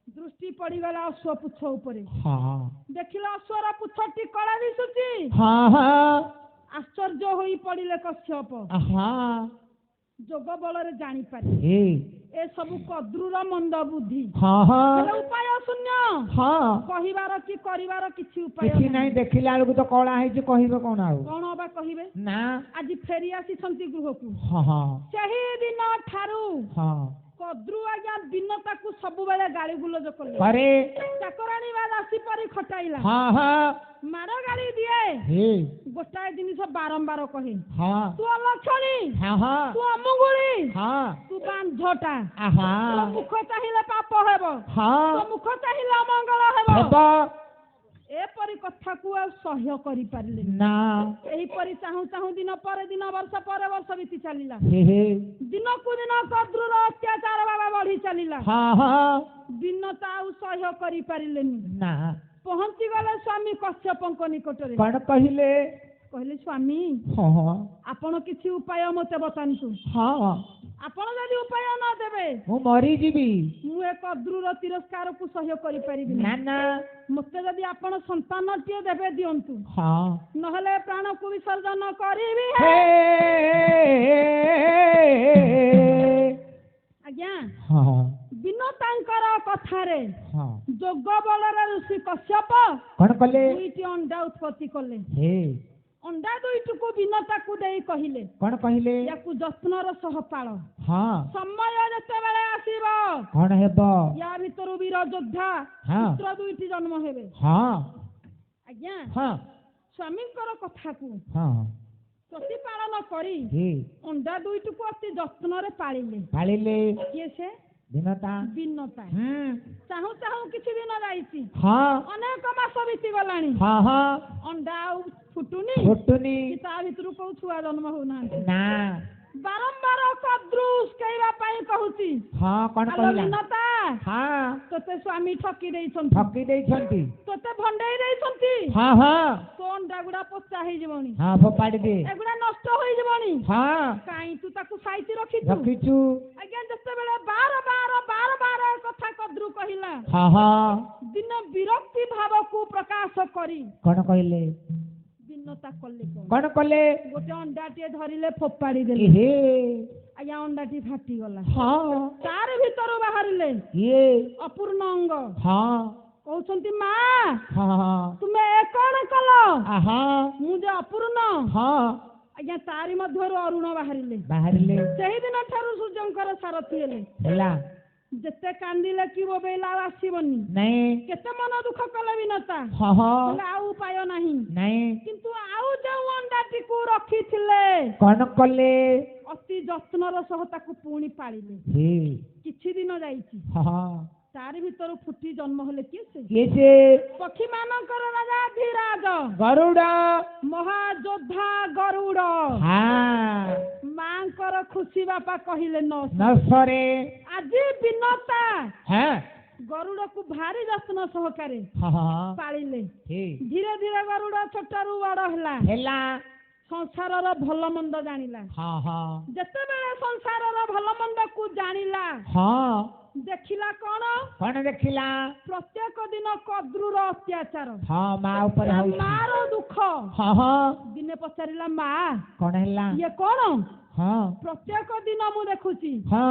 ଦୃଷ୍ଟି ପଡିଗଲା ଅଶ୍ଵ ପୁଚ୍ଛ ଉପରେ ଦେଖିଲେ ଅଶ୍ଵର ପୁଚ୍ଛଟି କଳା ଦିଶୁଛି ଆଶ୍ଚର୍ଯ୍ୟ ହୋଇ ପଡିଲେ କଶ୍ୟପ ଯୋଗ ବଳରେ ଜାଣିପାରିଲେ ଏସବୁ କଦ୍ରୁର ମନ୍ଦ ବୁଦ୍ଧି ଉପାୟ ଶୂନ୍ୟ କହିବାର କି କରିବାର କିଛି ଉପାୟ ନାହିଁ ଦେଖିଲା ବେଳକୁ ତ କଳା ହେଇଛି କହିବେ କଣ ଆଉ କଣ ବା କହିବେ ନା ଆଜି ଫେରି ଆସିଛନ୍ତି ଗୃହକୁ ସେହି ଦିନ ଠାରୁ କଦ୍ରୁ ଆଜ୍ଞା ବିନତାକୁ ସବୁବେଳେ ଗାଳି ଗୁଲଜ କଲେ ଚାକରାଣୀ ବା ଦାସୀ ପରି ଖଟାଇଲା ମାଡ଼ ଗାଳି ଦିଏ ଗୋଟାଏ ଜିନିଷ ବାରମ୍ବାର କହେ ତୁ ଅଲକ୍ଷଣୀ ତୁ ଅମଙ୍ଗୁଳି ତୁ ବାଞ୍ଝଟା ତୋ ମୁଖ ଚାହିଁଲେ ପାପ ହେବ ତୋ ମୁଖ ଚାହିଁଲେ ଅମଙ୍ଗଳ ହେବ ଏପରି କଥାକୁ ଆଉ ସହ୍ୟ କରିପାରିଲେ ଏହିପରି ଚାହୁଁ ଚାହୁଁ ଦିନ ପରେ ଦିନ ବର୍ଷ ପରେ ବର୍ଷ ବିତି ଚାଲିଲା ଦିନକୁ ଦିନ କଦ୍ରୁର ଅତ୍ୟାଚାର ବାବା ବଢି ଚାଲିଲା ବିନତା ଆଉ ସହ୍ୟ କରିପାରିଲେନି ପହଞ୍ଚି ଗଲେ ସ୍ୱାମୀ କଶ୍ୟପଙ୍କ ନିକଟରେ କଣ କହିଲେ ସ୍ୱାମୀ ଆପଣ କିଛି ଉପାୟ ମତେ ବତାନ୍ତୁ ଆପଣ ଯଦି ଉପାୟ ନ ଦେବେ ମୁଁ ମରିଯିବି। ମୁଁ ଏ କଦ୍ରୁର ତିରସ୍କାରକୁ ସହ୍ୟ କରିପାରିବି ନା ନା ମତେ ଯଦି ଆପଣ ସନ୍ତାନଟିଏ ଦେବେ ଦିଅନ୍ତୁ ହଁ ନହେଲେ ପ୍ରାଣକୁ ବିସର୍ଜନ କରିବି ହେ ଆଜ୍ଞା ହଁ ବିନତାଙ୍କର କଥାରେ ହଁ ଯୋଗ ବଳରେ ଋଷି କଶ୍ୟପ କଣ କଲେ? ଦୁଇଟି ଅଣ୍ଡା ଉତ୍ପତ୍ତି କଲେ ହେ ଅଣ୍ଡା ଦୁଇଟିକୁ ବିନତାକୁ ଦେଇ କହିଲେ କଣ କହିଲେ? ୟାକୁ ଯତ୍ନର ସହ ପାଳ ହଁ ସମୟ ଯେତେବେଳେ ଆସିବ କଣ ହେବ? ୟା ଭିତରୁ ବୀର ଯୋଦ୍ଧା ହଁ ପୁତ୍ର ଦୁଇଟି ଜନ୍ମ ହେବେ ହଁ ଆଜ୍ଞା ହଁ ସ୍ୱାମୀଙ୍କର କଥାକୁ ହଁ ପ୍ରତିପାଳନ କରି ହେ ଅଣ୍ଡା ଦୁଇଟିକୁ ଅତି ଯତ୍ନରେ ପାଳିଲେ ପାଳିଲେ କିଏ ସେ ଦିନତା ବିନତା ହୁଁ ଚାହୁଁ ଚାହୁଁ କିଛି ଦିନ ଯାଇଛି ହଁ ଅନେକ ମାସ ବିତିଗଲାଣି ହଁ ହଁ ଅଣ୍ଡା ଆଉ ଫୁଟୁନି ଫୁଟୁନି କି ତା ଭିତରୁ କୋଉ ଛୁଆ ଜନ୍ମ ହଉନାହାନ୍ତି ନା ବାରମ୍ବାର କଦ୍ରୁ ଉସ୍କେଇବା ପାଇଁ କହୁଛି ହଁ କଣ ଆଲୋ କହିଲା? ବିନତା ହଁ ତୋତେ ସ୍ୱାମୀ ଠକି ଦେଇଛନ୍ତି ଠକି ଦେଇଛନ୍ତି। ତୋତେ ଭଣ୍ଡେଇ ଦେଇଛନ୍ତି ହଁ ହଁ ତୋ ଅଣ୍ଡା ଗୁଡା ପଚା ହେଇଯିବଣି ହଁ ଫୋପାଡ଼ି ଦେ। ଏଗୁଡା ନଷ୍ଟ ହେଇଯିବଣି ହଁ କାହିଁ ତୁ ତାକୁ ସାଇତି ରଖିଛୁ ରଖିଛୁ। ଆଜ୍ଞା ଯେତେବେଳେ ବାର ବାର ଏ କଥା କଦ୍ରୁ କହିଲା ହଁ ହଁ ଦିନେ ବିରକ୍ତି ଭାବକୁ ପ୍ରକାଶ କରି କଣ କହିଲେ? ବିନତା କଲେ କଣ କଲେ? ଗୋଟେ ଅଣ୍ଡାଟିଏ ଧରିଲେ ଫୋପାଡ଼ି ଦେଲେ ହେ ଆଜ୍ଞା ଅଣ୍ଡାଟି ଫାଟିଗଲା ହଁ ତାରି ଭିତରୁ ବାହାରିଲେ ଇଏ ଅପୂର୍ଣ୍ଣ ଅଙ୍ଗ ହଁ କହୁଛନ୍ତି ମା ହଁ ହଁ ତୁମେ ଏ କଣ କଲ ଆହା ମୁଁ ଯେ ଅପୂର୍ଣ୍ଣ ହଁ ଆଜ୍ଞା ତାରି ମଧ୍ୟରୁ ଅରୁଣ ବାହାରିଲେ ବାହାରିଲେ ସେହିଦିନ ଠାରୁ ସୂର୍ଯ୍ୟଙ୍କର ସାରଥି ହେଲେ ହେଲା ଯେତେ କାନ୍ଦିଲେ କି ବୋବେଇଲା ଆଉ ଆସିବନି ନାଇଁ କେତେ ମନ ଦୁଃଖ କଲେ ବିନତା ହଁ ହଁ ହେଲେ ଆଉ ଉପାୟ ନାହିଁ ନାଇଁ କିନ୍ତୁ ଆଉ ଯେଉଁ ଅଣ୍ଡାଟିକୁ ରଖିଥିଲେ କଣ କଲେ? ଅତି ଯତ୍ନର ସହ ତାକୁ ପୁଣି ପାଳିଲେ ହେ କିଛି ଦିନ ଯାଇଛି ହଁ ତାରି ଭିତରୁ ଫୁଟି ଜନ୍ମ ହେଲେ କିଏ ସେ କିଏ ସେ? ପକ୍ଷୀ ମାନଙ୍କର ରାଜା ଧୀରାଜ ଗରୁଡ଼ ମହାଯୋଦ୍ଧା ଗରୁଡ଼ ହଁ ମାଙ୍କର ଖୁସି ବାପା କହିଲେ ନସରେ ଆଜି ବିନତା ହଁ ଗରୁଡକୁ ଭାରି ଯତ୍ନ ସହକାରେ ହଁ ପାଳିଲେ ହେ ଧୀରେ ଧୀରେ ଗରୁଡ ଛୋଟରୁ ବଡ ହେଲା ହେଲା ସଂସାରର ଭଲ ମନ୍ଦ ଜାଣିଲା ହଁ ହଁ ଯେତେବେଳେ ସଂସାରର ଭଲ ମନ୍ଦକୁ ଜାଣିଲା ହଁ ଦେଖିଲା କଣ କଣ ଦେଖିଲା? ପ୍ରତ୍ୟେକ ଦିନ କଦ୍ରୁର ଅତ୍ୟାଚାର ହଁ ମା ଉପରେ ହଉଛି ମାର ଦୁଃଖ ହଁ ହଁ ଦିନେ ପଚାରିଲା ମା କଣ ହେଲା? ଇଏ କଣ ହଁ ପ୍ରତ୍ୟେକ ଦିନ ମୁଁ ଦେଖୁଛି ହଁ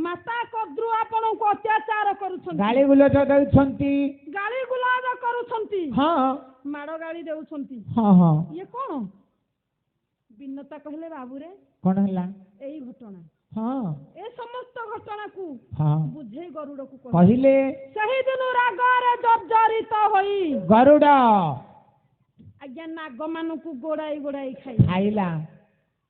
ମାତା କଦ୍ରୁ ଆପଣଙ୍କୁ ଅତ୍ୟାଚାର କରୁଛନ୍ତି ଗାଳି ଗୁଲଜ ଦଉଛନ୍ତି ଗାଳି ଗୁଲାଜ କରୁଛନ୍ତି ହଁ ମାଡ଼ ଗାଳି ଦେଉଛନ୍ତି ହଁ ହଁ ଇଏ କଣ ବିନତା କହିଲେ ବାବୁରେ କଣ ହେଲା? ଏଇ ଘଟଣା ହଁ ଏ ସମସ୍ତ ଘଟଣାକୁ ହଁ ବୁଝେଇ ଗରୁଡକୁ କହିଲେ ସେହିଦିନ ରାଗରେ ଜର୍ଜରିତ ହୋଇ ଗରୁଡ଼ ଆଜ୍ଞା ନାଗ ମାନଙ୍କୁ ଗୋଡାଇ ଗୋଡାଇ ଖାଇଲା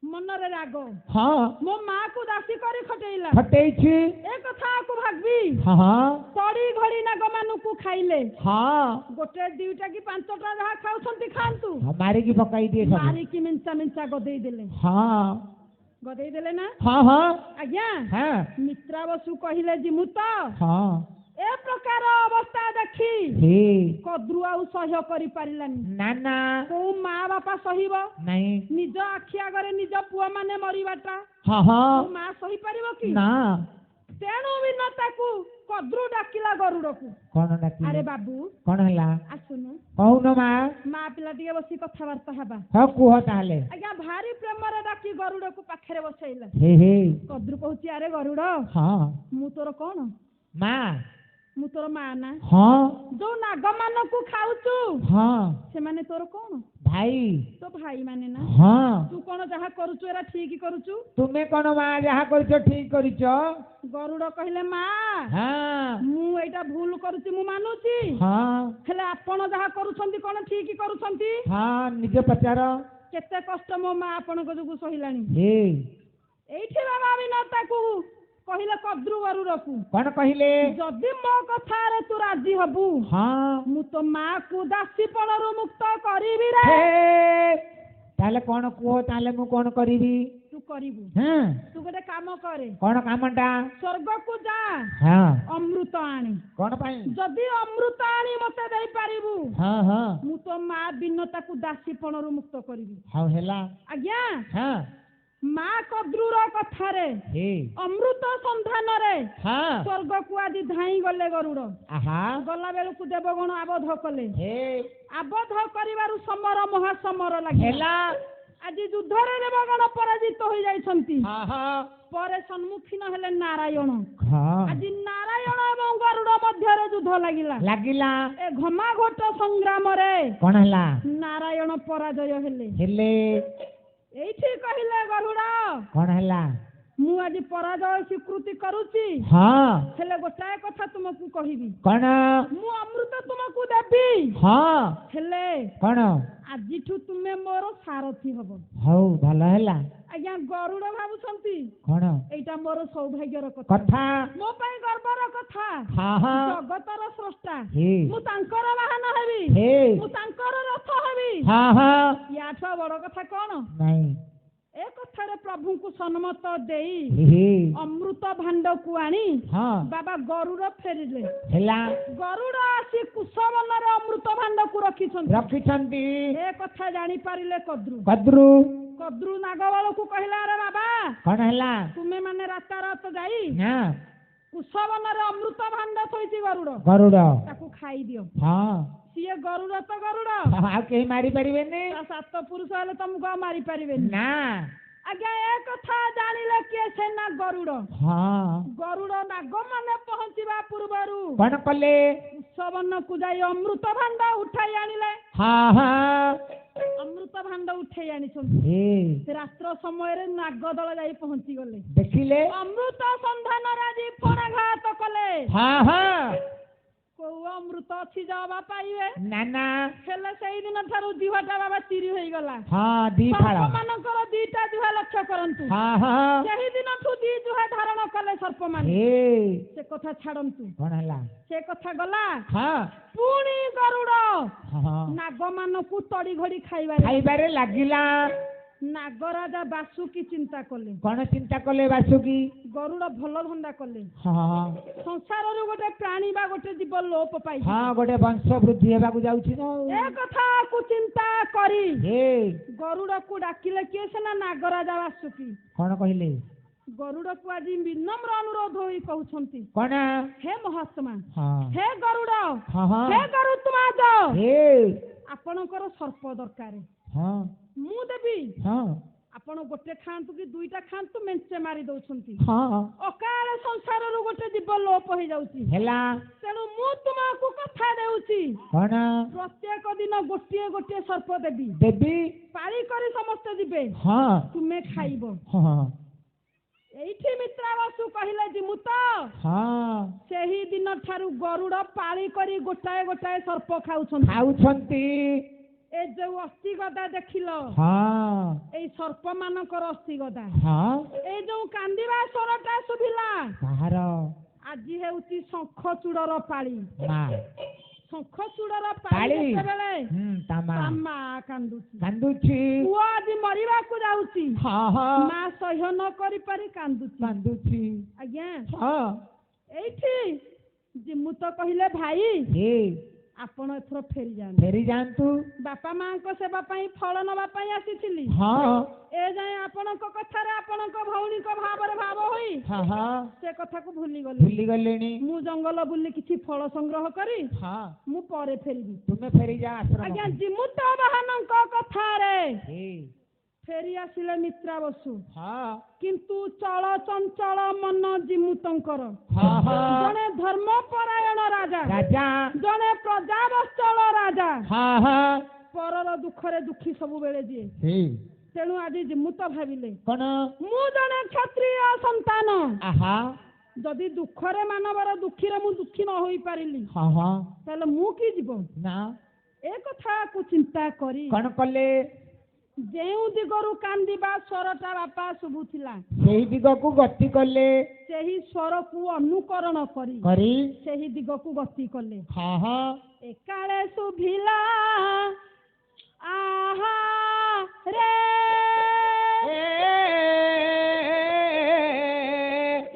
ମନରେ ରାଗ ହଁ ମୋ ମା କୁ ଦାସୀ କରି ଖଟେଇଲା ଫଟେଇଛି ଏ କଥାକୁ ଭାବି ହଁ ତଡ଼ି ଘଡ଼ି ନାଗ ମାନଙ୍କୁ ଖାଇଲେ ହଁ ଗୋଟେ ଦିଟା କି ପାଞ୍ଚଟା ଯାହା ଖାଉଛନ୍ତି ଖାଆନ୍ତୁ ମାରିକି ପକାଇ ଦିଏ ସବୁ ମାରିକି ମିଞ୍ଚା ମିଞ୍ଚା ଗଦେଇ ଦେଲେ ହଁ ଗଦେଇ ଦେଲେ ନା ହଁ ହଁ ଆଜ୍ଞା ହଁ ମିତ୍ରା ବସୁ କହିଲେ ଯିମୁ ତ ହଁ ଏ ପ୍ରକାର ଅବସ୍ଥା ଦେଖି ହେ କଦ୍ରୁ ଆଉ ସହ୍ୟ କରିପାରିଲାନି ନା ନା କୋଉ ମା ବାପା ସହିବ ନାଇଁ ନିଜ ଆଖି ଆଗରେ ନିଜ ପୁଅ ମାନେ ମରିବାଟା ହଁ ହଁ କୋଉ ମା ସହିପାରିବ କି ନା ତେଣୁ ବିନତାକୁ କଦ୍ରୁ ଡାକିଲା ଗରୁଡକୁ କଣ ଡାକିଲେ? ଆରେ ବାବୁ କଣ ହେଲା? ଆସୁନୁ କହୁନ ମା ମା ପିଲା ଟିକେ ବସି କଥାବାର୍ତ୍ତା ହେବା ହଁ କୁହ ତାହେଲେ ଆଜ୍ଞା ଭାରି ପ୍ରେମରେ ଡାକି ଗରୁଡକୁ ପାଖରେ ବସେଇଲା ହେ ହେ କଦ୍ରୁ କହୁଛି ଆରେ ଗରୁଡ ହଁ ମୁଁ ତୋର କଣ ମା ମୁଁ ତୋର ମା ନା ହଁ ଯୋଉ ନାଗ ମାନଙ୍କୁ ଖାଉଛୁ ହଁ ସେମାନେ ତୋର କଣ ଭାଇ ତୋ ଭାଇ ମାନେ ନା ହଁ ତୁ କଣ ଯାହା କରୁଛୁ ଏରା ଠିକ କରୁଛୁ ତୁମେ କଣ ମା ଯାହା କରିଛ ଠିକ କରିଛ ଗରୁଡ କହିଲେ ମା ହଁ ମୁଁ ଏଇଟା ଭୁଲ କରୁଛି ମୁଁ ମାନୁଛି ହଁ ହେଲେ ଆପଣ ଯାହା କରୁଛନ୍ତି କଣ ଠିକ କରୁଛନ୍ତି ହଁ ନିଜେ ପଚାର କେତେ କଷ୍ଟ ମୋ ମା ଆପଣଙ୍କ ଯୋଗୁଁ ସହିଲାଣି ହେ ଏଇଠି ବାବା ବିନତାକୁ କହିଲେ କଦ୍ରୁ ଗରୁଡକୁ କଣ କହିଲେ? ଯଦି ମୋ କଥାରେ ତୁ ରାଜି ହବୁ ହଁ ମୁଁ ତୋ ମା କୁ ଦାସୀପଣରୁ ମୁକ୍ତ କରିବି ରେ ତାହେଲେ କଣ କୁହ ତାହେଲେ ମୁଁ କଣ କରିବି? ତୁ କରିବୁ ହଁ ତୁ ଗୋଟେ କାମ କରେ କଣ କାମଟା? ସ୍ୱର୍ଗକୁ ଯା ହଁ ଅମୃତ ଆଣି କଣ ପାଇଁ? ଯଦି ଅମୃତ ଆଣି ମତେ ଦେଇପାରିବୁ ହଁ ହଁ ମୁଁ ତୋ ମା ବିନତାକୁ ଦାସୀପଣରୁ ମୁକ୍ତ କରିବି ହଉ ହେଲା ଆଜ୍ଞା ହଁ ମା କଦ୍ରୁର କଥାରେ ଅମୃତ ସନ୍ଧାନରେ ସ୍ୱର୍ଗକୁ ଆଜି ଧାଇଁ ଗଲେ ଗରୁଡ଼। ଗଲା ବେଳକୁ ଦେବଗଣ ଆବଦ୍ଧ କଲେ। ଆବଦ୍ଧ କରିବାରୁ ସମର ମହାସମର ଲାଗିଲା। ଆଜି ଯୁଦ୍ଧରେ ଦେବଗଣ ପରାଜିତ ହୋଇଯାଇଛନ୍ତି। ପରେ ସମ୍ମୁଖୀନ ହେଲେ ନାରାୟଣ। ଆଜି ନାରାୟଣ ଏବଂ ଗରୁଡ଼ ମଧ୍ୟରେ ଯୁଦ୍ଧ ଲାଗିଲା। ଏ ଘମାଘୋଟ ସଂଗ୍ରାମରେ କଣ ହେଲା? ନାରାୟଣ ପରାଜୟ ହେଲେ। ଏଇଠି କହିଲେ ଗରୁଡ଼ କଣ ହେଲା? ମୁଁ ଆଜି ପରାଜୟ ସ୍ୱୀକୃତି କରୁଛି। ହେଲେ ଗୋଟାଏ କଥା ତୁମକୁ କହିବି। କଣ? ମୁଁ ଅମୃତ ତୁମକୁ ଦେବି। ହେଲେ କଣ? ଆଜିଠୁ ତୁମେ ମୋର ସାରଥୀ ହବ। ହଉ ଭଲ ହେଲା। ଆଜ୍ଞା ଗରୁଡ଼ ଭାବୁଛନ୍ତି କଣ? ଏଇଟା ମୋର ସୌଭାଗ୍ୟର କଥା, ମୋ ପାଇଁ ଗର୍ବର କଥା। ଜଗତର ସ୍ରଷ୍ଟା, ମୁଁ ତାଙ୍କର ବାହନ ହେବି, ମୁଁ ତାଙ୍କର ରଥ ହେବି। ୟାଠୁ ବଡ କଥା କଣ? ଏ କଥାରେ ପ୍ରଭୁଙ୍କୁ ସମ୍ମତ ଦେଇ ଅମୃତ ଭାଣ୍ଡକୁ ଆଣି ବାବା ଗରୁଡ଼ ଫେରିଲେ। ଗରୁଡ଼ ଆସି କୁଶବନରେ ଅମୃତ ଭାଣ୍ଡକୁ ରଖିଛନ୍ତି। ଏ କଥା ଜାଣିପାରିଲେ କଦ୍ରୁ ନାଗବଳକୁ କହିଲା, ଆରେ ବାବା କଣ ହେଲା? ତୁମେ ମାନେ ରାତାରାତ ଯାଇ କୁଶବନରେ ଅମୃତ ଭାଣ୍ଡ ଥୋଇଛି ଗରୁଡ଼, ତାକୁ ଖାଇଦିଅ। ସିଏ ଗରୁଡ଼ ତ ଗରୁଡ଼, ଆଉ କେହି ମାରି ପାରିବେନି। ସାତ ପୁରୁଷ ହେଲେ ତମକୁ ଆଉ ମାରି ପାରିବେନି ନା। ଆଜ୍ଞା ଏ କଥା ଜାଣିଲେ କିଏ? ସେ ନା ଗରୁଡ଼। ଗରୁଡ଼ ନାଗ ମାନେ ପହଞ୍ଚିବା ପୂର୍ବରୁ କଣ କଲେ? କୁଶବନକୁ ଯାଇ ଅମୃତ ଭାଣ୍ଡ ଉଠାଇ ଆଣିଲେ। ଅମୃତ ଭାଣ୍ଡ ଉଠେଇ ଆଣିଛନ୍ତି। ରାତ୍ର ସମୟରେ ନାଗ ଦଳ ଯାଇ ପହଞ୍ଚି ଗଲେ। ଦେଖିଲେ ଅମୃତ ସନ୍ଧାନରେ ଆଜି ପଣାଘାତ କଲେ। କୋଉ ଅମୃତ ଅଛି ଯା ବାବା ପାଇବେ ନା। ହେଲେ ସେଇଦିନ ଠାରୁ ଜିହ୍ୱାଟା ବାବା ଚିରି ହେଇଗଲା। ସର୍ପମାନଙ୍କର ଦିଟା ଜିହ୍ୱା ଲକ୍ଷ୍ୟ କରନ୍ତୁ। ସେହି ଦିନଠୁ ଦି ଜିହ୍ୱା ଧାରଣ କଲେ ସର୍ପମାନେ। ସେ କଥା ଛାଡନ୍ତୁ, କଣ ହେଲା? ସେ କଥା ଗଲା। ପୁଣି ଗରୁଡ଼ ନାଗମାନଙ୍କୁ ତଡ଼ି ଘଡ଼ି ଖାଇବାରେ ଲାଗିଲା। ନାଗରାଜା ବାସୁକି ଚିନ୍ତା କଲେ। କଣ ଚିନ୍ତା କଲେ ବାସୁକି? ଗରୁଡ଼ ଭଲ ଧନ୍ଦା କଲେ। ସଂସାରରୁ ଗୋଟେ ପ୍ରାଣୀ ବା ଗୋଟେ ଜୀବ ଲୋପ ପାଇଛି। ଗୋଟେ ବଂଶ ବୃଦ୍ଧି ହେବାକୁ ଯାଉଛି। ଏ କଥାକୁ ଚିନ୍ତା କରି ଗରୁଡ଼କୁ ଡାକିଲେ। କିଏ? ସେ ନା ନାଗରାଜା ବାସୁକି। କଣ କହିଲେ? ଗରୁଡ଼କୁ ଆଜି ବିନମ୍ର ଅନୁରୋଧ ହୋଇ କହୁଛନ୍ତି, କଣ? ହେ ମହାତ୍ମା, ହେ ଗରୁଡ଼, ହେ ଗରୁତ୍ମାଜ, ଆପଣଙ୍କର ସର୍ପ ଦରକାର, ମୁଁ ଦେବି। ଆପଣ ଗୋଟେ ଖାଆନ୍ତୁ କି ଦୁଇଟା ଖାଆନ୍ତୁ, ମେଞ୍ଚେ ମାରି ଦଉଛନ୍ତି। ଅକାଳ ସଂସାରରୁ ଗୋଟେ ଜୀବ ଲୋପ ହେଇଯାଉଛି। ତେଣୁ ମୁଁ ତୁମକୁ କଥା ଦେଉଛି, ପ୍ରତ୍ୟେକ ଦିନ ଗୋଟିଏ ଗୋଟିଏ ସର୍ପ ଦେବି। ପାଳି କରି ସମସ୍ତେ ଯିବେ, ତୁମେ ଖାଇବ। ଏଇଠି ମିତ୍ରାବସୁ କହିଲେ ଜିମୁତ। ସେହି ଦିନ ଠାରୁ ଗରୁଡ଼ ପାଳି କରି ଗୋଟାଏ ଗୋଟାଏ ସର୍ପ ଖାଉଛନ୍ତି। ଏ ଯୋଉ ଅସ୍ଥି ଗଦା ଦେଖିଲ, ଏଇ ସର୍ପ ମାନଙ୍କର ଅସ୍ଥି ଗଦା। ଏଇ ଯୋଉ କାନ୍ଦିବା ସ୍ୱରଟା ଶୁଭିଲା, ଆଜି ହେଉଛି ଶଙ୍ଖଚୂଡ଼ର ପାଳି। ଶଙ୍ଖଚୂଡ଼ର ପାଳି ଯେତେବେଳେ ତା ମା କାନ୍ଦୁଛି। ପୁଅ ଆଜି ମରିବାକୁ ଯାଉଛି, ମା ସହ୍ୟ ନ କରିପାରି କାନ୍ଦୁଛି। ଆଜ୍ଞା ଏଇଠି ଜିମୁତ କହିଲେ, ଭାଇ ଆପଣ ଏଥର ଫେରିଯାଆନ୍ତୁ। ବାପା ମାଙ୍କ ସେବା ପାଇଁ ଫଳ ନବା ପାଇଁ ଆସିଥିଲି। ଏ ଯାଏ ଆପଣଙ୍କ କଥାରେ ଆପଣଙ୍କ ଭଉଣୀଙ୍କ ଭାବରେ ଭାବ ହୋଇ ସେ କଥାକୁ ଭୁଲିଗଲେଣି। ମୁଁ ଜଙ୍ଗଲ ବୁଲି କିଛି ଫଳ ସଂଗ୍ରହ କରି ମୁଁ ପରେ ଫେରିବି। ତୁମେ ଫେରିଯା। ଆଜ୍ଞା ଜିମୁତ ବାହନଙ୍କ କଥାରେ ଫେରି ଆସିଲେ ମିତ୍ରାବସୁ। କିନ୍ତୁ ଚଳ ଚଞ୍ଚଳ ମନ ଜିମୁତଙ୍କର। ଜଣେ ଧର୍ମପରାୟଣ ରାଜା, ଜଣେ ପ୍ରଜାବତ୍ସଳ ରାଜା, ପରର ଦୁଃଖରେ ଦୁଃଖୀ ସବୁବେଳେ ଯିଏ। ତେଣୁ ଆଜି ଜିମୁତ ଭାବିଲେ, କଣ? ମୁଁ ଜଣେ କ୍ଷତ୍ରିୟ ସନ୍ତାନ, ଯଦି ଦୁଃଖରେ ମାନବର ଦୁଃଖୀରେ ମୁଁ ଦୁଃଖୀ ନ ହୋଇପାରିଲି, ତାହେଲେ ମୁଁ କି ଯିବ ନା। ଏ କଥାକୁ ଚିନ୍ତା କରି କଣ କଲେ? ଯେଉଁ ଦିଗରୁ କାନ୍ଦିବା ସ୍ୱରଟା ବାପା ଶୁଭୁଥିଲା, ସେହି ଦିଗକୁ ଗତି କଲେ। ସେହି ସ୍ୱରକୁ ଅନୁକରଣ କରି ସେହି ଦିଗକୁ ଗତି କଲେ। ଏକାଳେ ଶୁଭିଲା ଆହା ରେ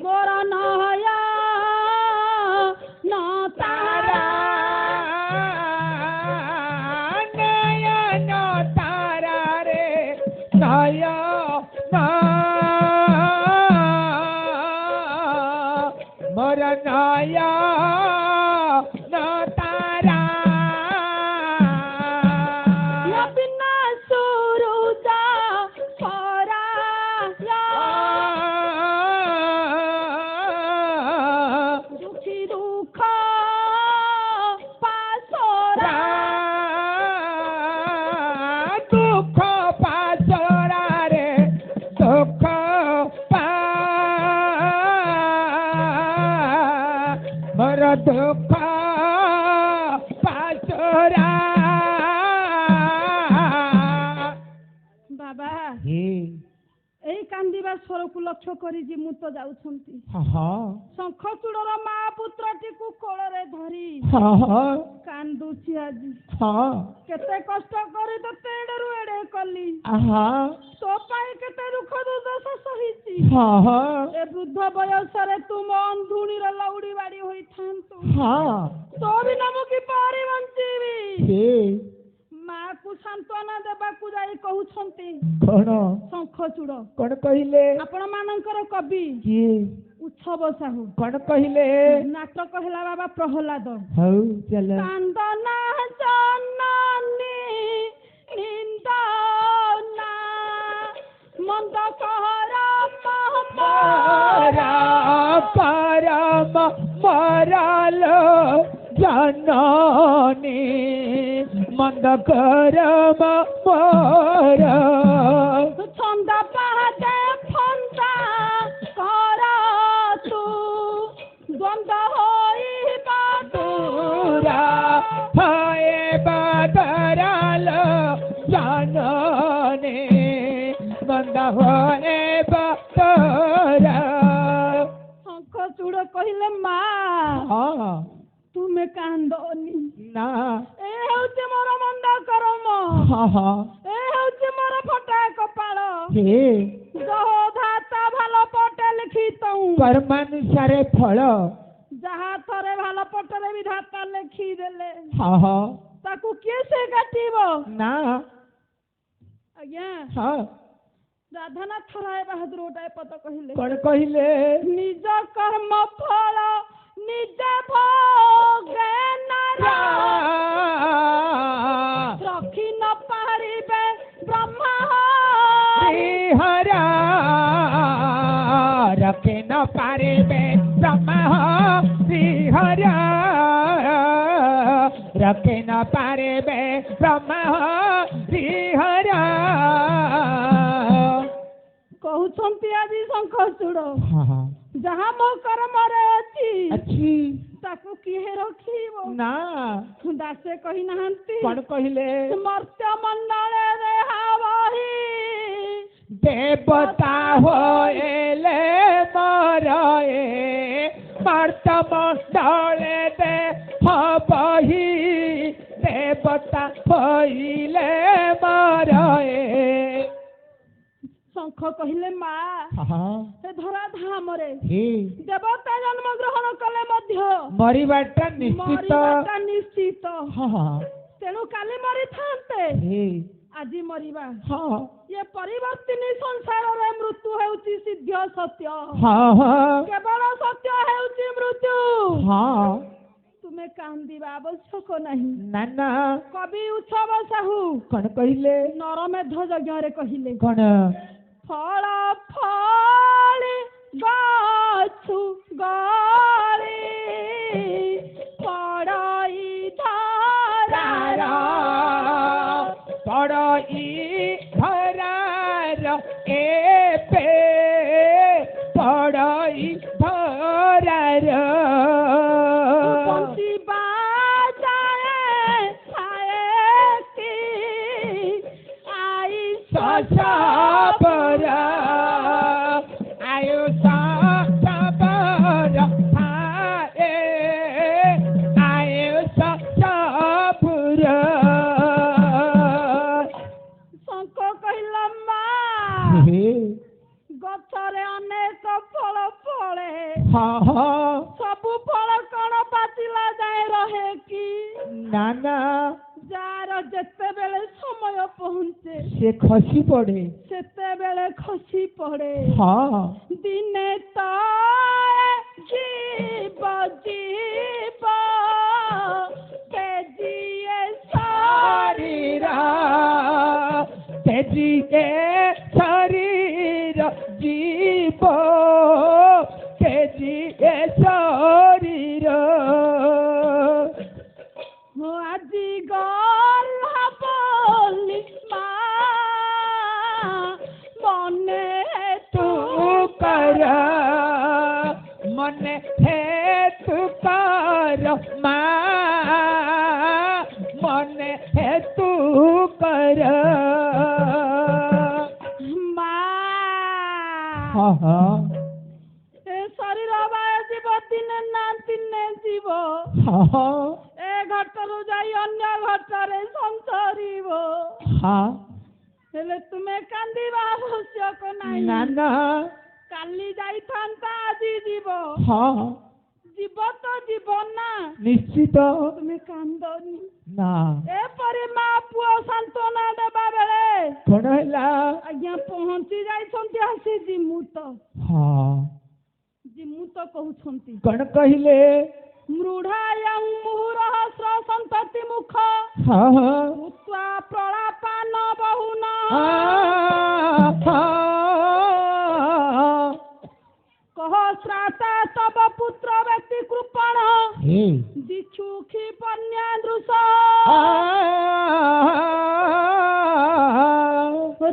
ମୋର ନୟା ନତାରା, ନୟା ନତାରା ରେ ନୟା मोर नया न तारा बिना सुरुदा परा दुखी दुख पासरा दुख पासरा रे दुख मोर दुख पासरा बाबा हे এই কান্দিবার স্বরକୁ ଲକ୍ଷ୍ୟ କରି ଜିମୁତ ଯାଉଛନ୍ତି ଶଙ୍ଖଚୂଡ଼ର ମା ପୁତ୍ରଟିକୁ କୋଳରେ ଧରି କାନ୍ଦୁଛି ଆଜି କେତେ କଷ୍ଟ କରି ତତେ ଏଡେରୁ ଏଡେ କଲି ତୋ ପାଇଁ କେତେ ଦୁଃଖ ଦୁର୍ଦଶା ସହିଛି ଏ ବୃଦ୍ଧ ବୟସରେ ତୁମ ଅନ୍ଧୁଣୀର ଲଉଡ଼ି ବାଡ଼ି ହୋଇଥାନ୍ତୁ ତୋ ବିନା ମୁଁ କିପରି ବଞ୍ଚିବି ମାକୁ ସାନ୍ତ୍ୱନା ଦେବାକୁ ଯାଇ କହୁଛନ୍ତି କଣ ଶଙ୍ଖଚୂଡ଼ କଣ କହିଲେ ଆପଣ ମାନଙ୍କର କବି କିଏ ଉତ୍ସବ ସାହୁ କଣ କହିଲେ ନାଟକ ହେଲା ବାବା ପ୍ରହ୍ଲାଦ ହଉ ଚାଲ କାନ୍ଦନା ଜନନୀ ନିନ୍ଦନା ମନ୍ଦ କହର ମରା ପରମ ମରାଲୋ जननी मंद करम मोर छंद पादे फंदा कर तू द्वंद होई बादुरा होए बादराल जननी मंद होए बादरा शंखचूड़ कहले माँ तुमे कांदनी ना ए होचे मोर मंद करम ए होचे मोर फटा कपाळ हे जहो धाता भालो पटे लिखितौ कर्मानुसारे फल जहा थरे भालो पटरे विधाता लिखि देले ताकू किए से काटिबो ना आज्ञा राधानाथ राय बहादुर ओटाए पद कहिले कोन कहिले निज कर्म फल निज भोगे नारा रखी न पारिबे ब्रह्मा हरा रखे न पारिबे ब्रह्मा हरा रखे न पारिबे ब्रह्मा हरा कहउछंती आदि शंखचूड़ जहाँ मो कर्मरे अछि ताकू किहे रखिबो ना दासे कहि नहंती कोन कहिले मर्त्य मंडले रे हावही देवता होएले मरए मर्त्य मंडले दे हबही देवता होइले मरए शंख कहले माँ हे धरा धामरे देवता जन्म ग्रहण कले मध्य मरिबाटा निश्चित तेणु काली मरी थांते আজি मरिबा ये परिवर्तिनी संसार रे मृत्यु हेउची सिद्ध सत्य केवल सत्य हेउची मृत्यु तुमे कांदिबा आवश्यक नहीं ना कवि उत्सव साहू कौन कहिले नरमेध यज्ञ रे कहिले कौन फल फली गछु गली पड़ई धरा पड़ई धरार ए पे पड़ई धरार साबरा आयो साबरा आए आयो साबरा शंख कहला गछरे अनेक फल फले सबु फल कण पाचिला जाए रहे कि ना जार जेते बेले समय पहुंचे से खसी पड़े सेते बेले खसी पड़े हाँ दिने ताए जीव जीव तेजिए शरीर तेजिए शरीर जीव तेजिए शरीर আজি গলা বলি মা মনে तू कर मन है तू कर माँ मन है तू कर মা এ শরীর বাজিব দিনে না দিনে জীব এ ঘটରୁ যাই ଅନ୍ୟ ঘଟରେ ସଂସରିବ ହେଲେ ତୁମେ କାନ୍ଦିବା ଆବଶ୍ୟକ ନାହିଁ ନା କାଲି ଯାଇଥାନ୍ତା ଆଜି ଯିବ ଯିବ ତ ଯିବ ନା ନିଶ୍ଚିତ ତୁମେ କାନ୍ଦନି ନା ଏପରି ମା ପୁଅ ସାନ୍ତ୍ୱନା ଦେବା ବେଳେ କଣ ହେଲା ଆଜ୍ଞା ପହଞ୍ଚି ଯାଇଛନ୍ତି ଆସି ଜିମୁତ କହୁଛନ୍ତି କଣ କହିଲେ ମୃଢ଼ାୟଂ ମୁହୁରଃ ସ୍ରସନ୍ତତି ମୁଖ ଭୂତ୍ୱା ପ୍ରଳାପାନ ବହୁନ କହ ଶ୍ରାତା ତବ ପୁତ୍ର ବ୍ୟକ୍ତି କୃପଣ ଦିକ୍ଷୁଖି ପନ୍ୟା ଦୃଶ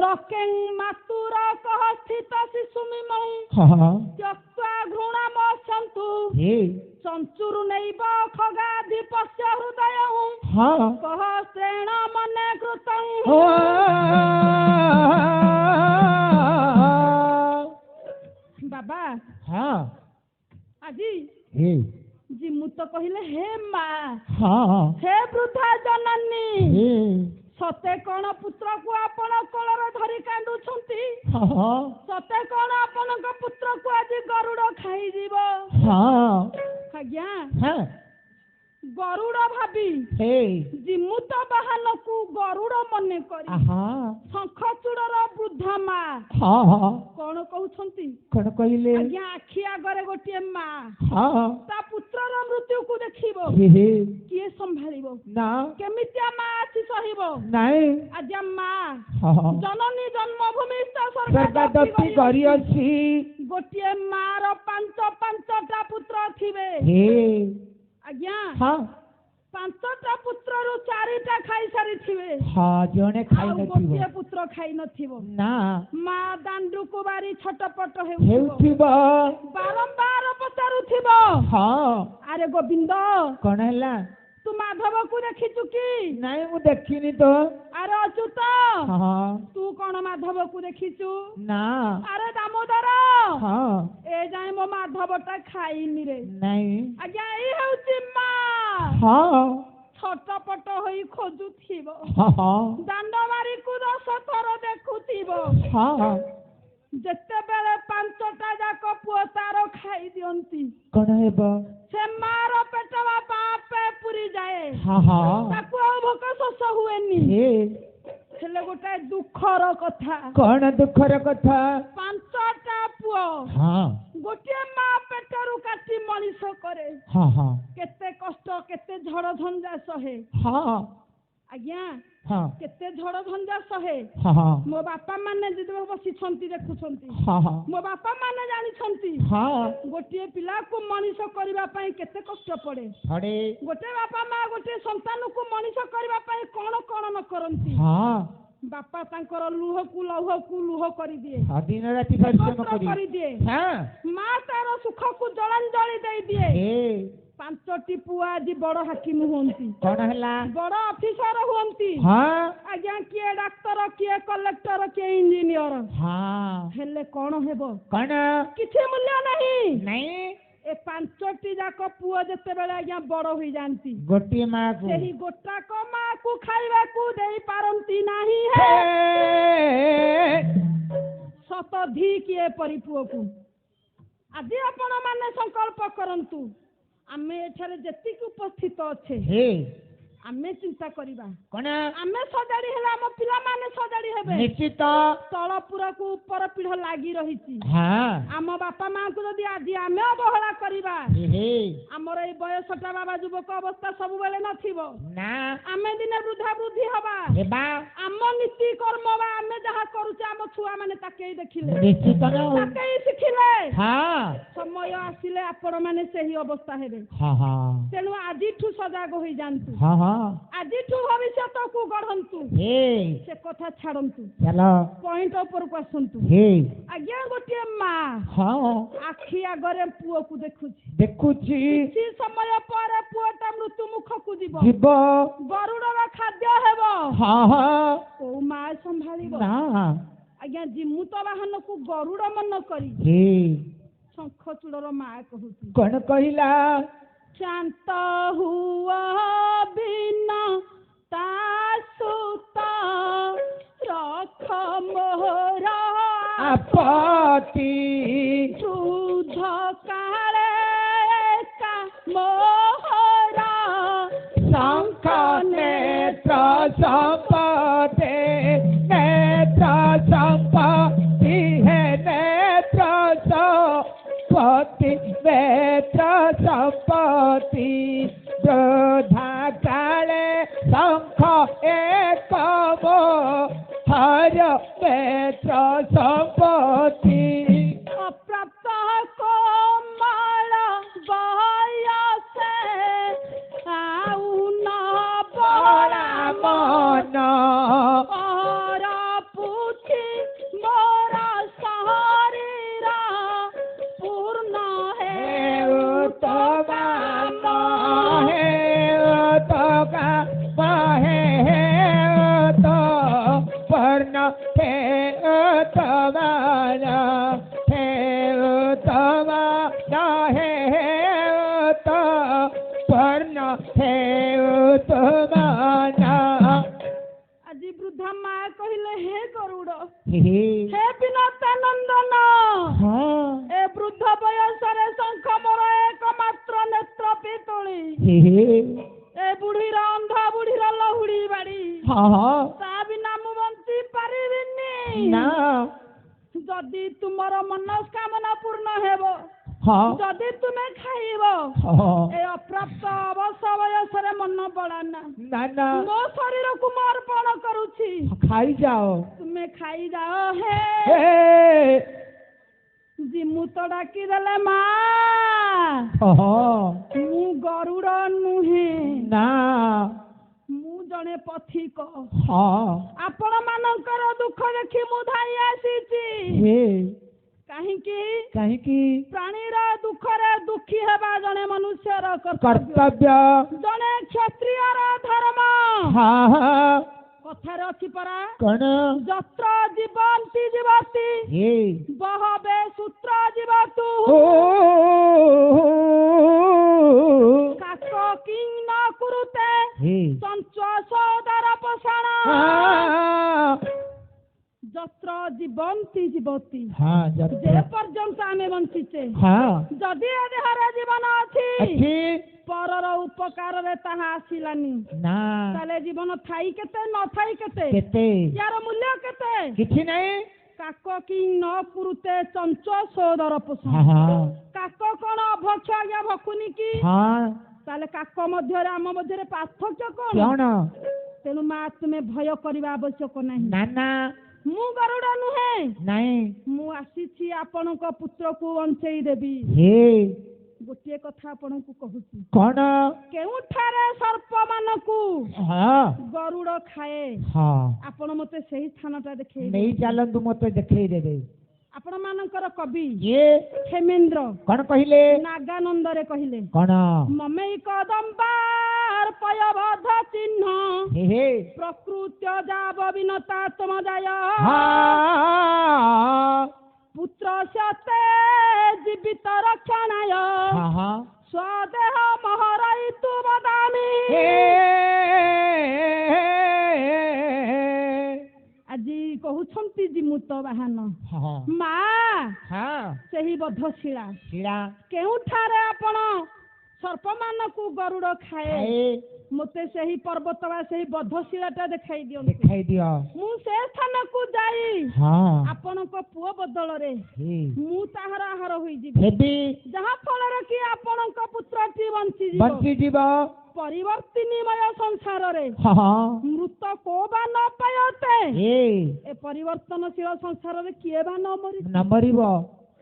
ରକେଂ ମାତୁର କହ ସ୍ଥିତ ଶିଶୁ ମିମଂ ତ୍ୟକ୍ତ୍ୱା ଘୃଣାମସ୍ୟନ୍ତୁ ଚଞ୍ଚୁରୁ ନେଇବ ଖଗାଧିପସ୍ୟ ହୃଦୟ କହ ଶ୍ରେଣ ମନେ କୃତଂ ବାବା ଆଜି ଜିମୁତ କହିଲେ ହେ ମା ହେ ବୃଦ୍ଧା ଜନନୀ ସତେ କଣ ପୁତ୍ରକୁ ଆପଣ କୋଳରେ ଧରି କାନ୍ଦୁଛନ୍ତି ସତେ କଣ ଆପଣଙ୍କ ପୁତ୍ରକୁ ଆଜି ଗରୁଡ଼ ଖାଇଯିବ ଆଜ୍ଞା ଗରୁଡ଼ ଭାବି ଜିମୁତ ବାହନକୁ ଗରୁଡ଼ ମନେ କରି ଶଙ୍ଖଚୂଡ଼ର ବୃଦ୍ଧା ମା କଣ କହୁଛନ୍ତି କଣ କହିଲେ ଆଜ୍ଞା ଆଖି ଆଗରେ ଗୋଟିଏ ମା ତା ପୁତ୍ରର ମୃତ୍ୟୁକୁ ଦେଖିବ କିଏ ସମ୍ଭାଳିବ ନା କେମିତିଆ ମା ଆଛି ସହିବ ନାଇଁ ଆଜ୍ଞା ମା ଜନନୀ ଜନ୍ମଭୂମି ସ୍ୱର୍ଗଦପ୍ତି କରିଅଛି ଗୋଟିଏ ମାର ପାଞ୍ଚଟା ପୁତ୍ର ଥିବେ ଆଜ୍ଞା ପାଞ୍ଚଟା ପୁତ୍ରରୁ ଚାରିଟା ଖାଇସାରିଥିବେ ଜଣେ ଗୋଟିଏ ପୁତ୍ର ଖାଇ ନଥିବ ନା ମା ଦାଣ୍ଡକୁ ବାରି ଛଟପଟ ହେଉଥିବ ବାରମ୍ବାର ପଚାରୁଥିବ ଆରେ ଗୋବିନ୍ଦ କଣ ହେଲା ତୁ ମାଧବକୁ ଦେଖିଛୁ କି ନାଇଁ ମୁଁ ଦେଖିନି ତ ଆରେ ଅଚ୍ୟୁତ ତୁ କଣ ମାଧବକୁ ଦେଖିଛୁ ନା ଆରେ ଦାମୋଦର ଏ ଯାଏ ମୋ ମାଧବଟା ଖାଇନି ରେ ନାଇଁ ଆଜ୍ଞା ଏଇ ହେଉଛି ମା ଛଟପଟ ହୋଇ ଖୋଜୁଥିବ ଦାଣ୍ଡ ବାରିକୁ 10 ଥର ଦେଖୁଥିବ ଯେତେବେଳେ 5ଟା ଯାକ ପୁଅ ତାର ଖାଇ ଦିଅନ୍ତି କଣ ହେବ ସେ ମାର ପେଟ ବାପା ଆପେ ପୁରି ଯାଏ ତାକୁ ଆଉ ଭୋକ ଶୋଷ ହୁଏନି ହେଲେ ଗୋଟାଏ ଦୁଃଖର କଥା କଣ ଦୁଃଖର କଥା 5ଟା ପୁଅ ଗୋଟିଏ ମା ପେଟରୁ କାଟି ମଣିଷ କରେ କେତେ କଷ୍ଟ କେତେ ଝଡ଼ ଝଞ୍ଜା ସହେ ଆଜ୍ଞା କେତେ ଝଡ଼ ଝଞ୍ଜା ସହେ ମୋ ବାପା ମାନେ ଯେତେବେଳେ ବସିଛନ୍ତି ଦେଖୁଛନ୍ତି ମୋ ବାପା ମାନେ ଜାଣିଛନ୍ତି ଗୋଟିଏ ପିଲାକୁ ମଣିଷ କରିବା ପାଇଁ କେତେ କଷ୍ଟ ପଡେ ଗୋଟେ ବାପା ମା ଗୋଟିଏ ସନ୍ତାନକୁ ମଣିଷ କରିବା ପାଇଁ କଣ କଣ ନ କରନ୍ତି ବାପା ତାଙ୍କର ଲୁହକୁ ଲୁହ କରିଦିଏ ଦିନ ରାତି ପରିଶ୍ରମ କରିଦିଏ ମା ତାର ସୁଖକୁ ଜଳାଞ୍ଜଳି ଦେଇଦିଏ 5ଟି ପୁଅ ଆଜି ବଡ ହାକିମ ହୁଅନ୍ତି କଣ ହେଲା ବଡ ଅଫିସର ହୁଅନ୍ତି ଆଜ୍ଞା କିଏ ଡାକ୍ତର କିଏ କଲେକ୍ଟର କିଏ ଇଞ୍ଜିନିୟର ହେଲେ କଣ ହେବ କଣ କିଛି ମୂଲ୍ୟ ନାହିଁ ନାଇଁ ଏ 5ଟି ଯାକ ପୁଅ ଯେତେବେଳେ ଆଜ୍ଞା ବଡ ହୋଇଯାନ୍ତି ଗୋଟିଏ ମା ସେହି ଗୋଟାକ ମାକୁ ଖାଇବାକୁ ଦେଇ ପାରନ୍ତି ନାହିଁ ଶତଧି କିଏ ପରି ପୁଅକୁ ଆଜି ଆପଣ ମାନେ ସଂକଳ୍ପ କରନ୍ତୁ ଆମେ ଏଠାରେ ଯେତିକି ଉପସ୍ଥିତ ଅଛେ आमे चिंता करिबा कोन आमे सजाड़ी हेला हम पिला माने सजाड़ी हेबे निश्चित तळपुरा को ऊपर पीढ़ लागी रहिची हाँ आम बापा मां को जदि आज आमे अवहेला करिबा हे हमर ए बयसटा बाबा युवक अवस्था सब बेले नथिबो ना आमे दिने वृद्धा वृद्धि हबा हेबा आम नीति कर्म बा आमे जहा करूचे आम छुआ माने ताके देखिले निश्चित न ताके शिखिले हाँ समय आसिले आपण माने सही अवस्था हेबे हाँ हाँ तेणु आजिठू सजाग होई जानतु हाँ हाँ आजिठू भविष्यत को गढ़ंतु हे से कथा छाड़ंतु चलो पॉइंट ऊपर को आसंतु हे आज्ञा गोटे माँ हाँ आखि आगरे पुओ को देखुची देखुची किसी समय पर पुओटा मृत्यु मुख को जीव जीव गरुड़र खाद्य हेबो हाँ हाँ को माँ संभालिबो ना आज्ञा जिमुत वाहन को गरुड़ मन करी हे शंख चूड़र माँ कहूची कौन कहिला शांत हुआ बिना तासुता रख मोहरा आपत्ति शुद्ध काले का मोहरा शंख नेत्र संपत्ति नेत्र संपत्ति है नेत्र संपत्ति नेत्र संपत्ति वृद्धा काले शंख एक हर नेत्र संपत्ति अप्राप्त कोमल बयसे आउ न बड़ा मन और पुथि मोरा शरीर पूर्ण है আজি वृद्धा माँ कहले हे गरुड़ हे बिनता नंदन ए वृद्ध बयसरे शंख मोर एकमात्र नेत्र पितुली ए बुढ़ीर अंधा बुढ़ीर लहुड़ी बाड़ी ता बिना मु बंची पारिबिनी जदि तुमर मनस्कामना पूर्ण हेबो जदि तुमे खाइब ए अप्राप्त अवश्य बयसरे मन पड़ा ना मो शरीर को अर्पण करुछि खाई जाओ तुमे खाई जाओ हे जिमु तो डाकी देले माँ मु गरुड़ नुहे ना मु जने पथिक आपण मानकर दुख देखि मु धाई आसीछि काहीकि प्राणीर दुखरे दुखी हेबा जने मनुष्यर कर्तव्य जने क्षत्रियर धर्म कथार अछि परा कण जत्र जीवन्ति जीवति बहवे सूत्र जीवतु काक किं न कुरुते संच सोदर पोषण जत्र जीवन्ति जीवति जे पर्यंत आमे बंचिचे जदि ए देहरे जीवन अछि परर उपकार रे ताहा आसिलानी ताले जीवन थाई केते न थाई केते यार मूल्य केते किछि नै काक कि न कुरुते चंच सोदर पोषण काक कोन अभक्ष आज्ञा भकुनी की ताले काक मध्य रे आम मध्य रे पार्थक्य कोन तेनु मा तुमे भय करिबा आवश्यक नाही ना मु गरुड़ नुहे नहीं मु आसीछि आपनक पुत्र को वंचई देबी गोटे कथा आपन को कहूची कोन केउठारे सर्प मानकू गरुड़ खाए आपन मते सही स्थानटा देखै नहीं चलंतु मते देखै देबे आपण मानकर कवि ये हेमेंद्र कोन कहिले नागानंद रे कहिले कोन ममे कदम्बार पयबध चिन्ह प्रकृत्य जाव विनता तम जाय पुत्र सते जीवित रक्षणाय स्वदेह महराई तु बदामी আজি কহুছন্তি জিমুত বাহান মা সেই বদ্ধ শিলা কেউঠারে আপন सर्प मानकु गरुड़ खाए मते सही पर्वत वा सही बद्धशिलाटा देखाई दियो मु से स्थान को जाई आपन को पुओ बदल रे मु ताहार आहार होई जिबी जहा फल रे कि आपन को पुत्रटी बंची जीव परिवर्तनीमय संसार रे मृत को बा न पायते ए परिवर्तनशील संसार रे किए बा न मरिबो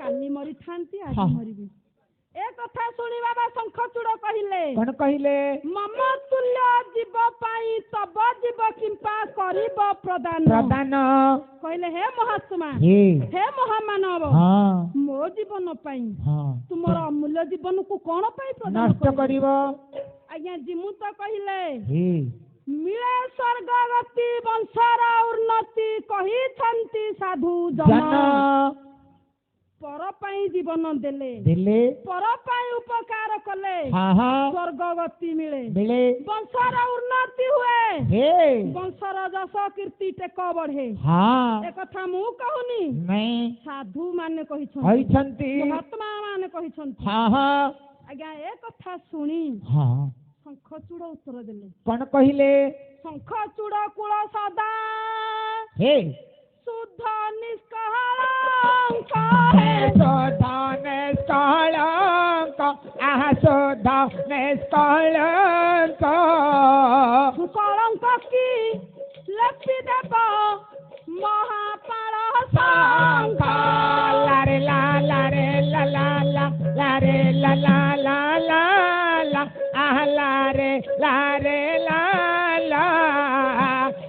काली मरि थांती आज मरिबी ए कथा सुनी बाबा शंखचूड़ कहिले मम तुल्य जीव पाई तब जीव किंपा करिब प्रदान कहले हे महात्मा हे महामानव मो जीवन पाई तुमर अमूल्य जीवन को कौन पाई प्रदान नष्ट करिब आज्ञा जिमु तो कहिले मिले स्वर्ग गति वंशर उन्नति कहि छंती साधु जन पर पाई जीवन देले पर पाई उपकार कले स्वर्ग गति मिले वंशर उन्नति हुए वंशर जस कीर्ति टेक बढ़े ए कथा मु कहूनी साधु माने कहिछंती महात्मा माने कहिछंती आज्ञा ए कथा सुनी शंखचूड़ उत्तर देले कोन कहिले शंखचूड़ कुल सदा शुद्ध निष्कलंक शुद्ध निष्कलंक शुद्ध निष्कलंक कलंक की लपि देव महापाल शंख लारे ला लारे ला ला ला लारे ला ला ला ला ला लारे लारे ला ला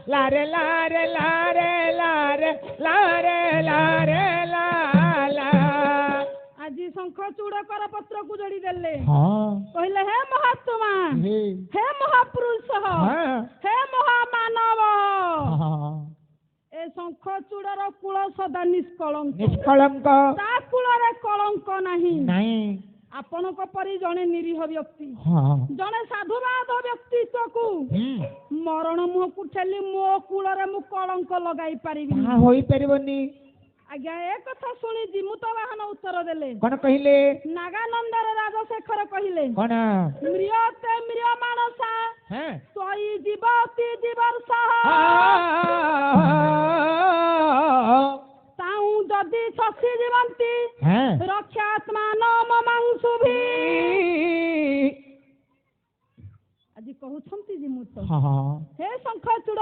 लारे लारे लारे लारे लारे लाला आजी शंखचूड़ कर पत्र को जोड़ी देले कहले हे महात्मा हे महापुरुष हे महामानव ए शंखचूड़र कुल सदा निष्कलंक ता कुलरे कलंक नहीं आपण को परी जने निरीह व्यक्ति जने साधुवाद व्यक्तित्व को मरण मुह को ठेली मो कूलरे मु कलंक लगाई परिबी होई परिबनी आज्ञा ए कथा सुनी जिमुत वाहन उत्तर देले कोन कहिले नागानंदर राजशेखर कहिले कोन म्रियते म्रिय मानसा तोई जीवती जीवर्षा ताऊ जदि शशि जीवंती रक्षात्मान ममांसुभि आज कहउछंती जिमुत हे शंखचूड़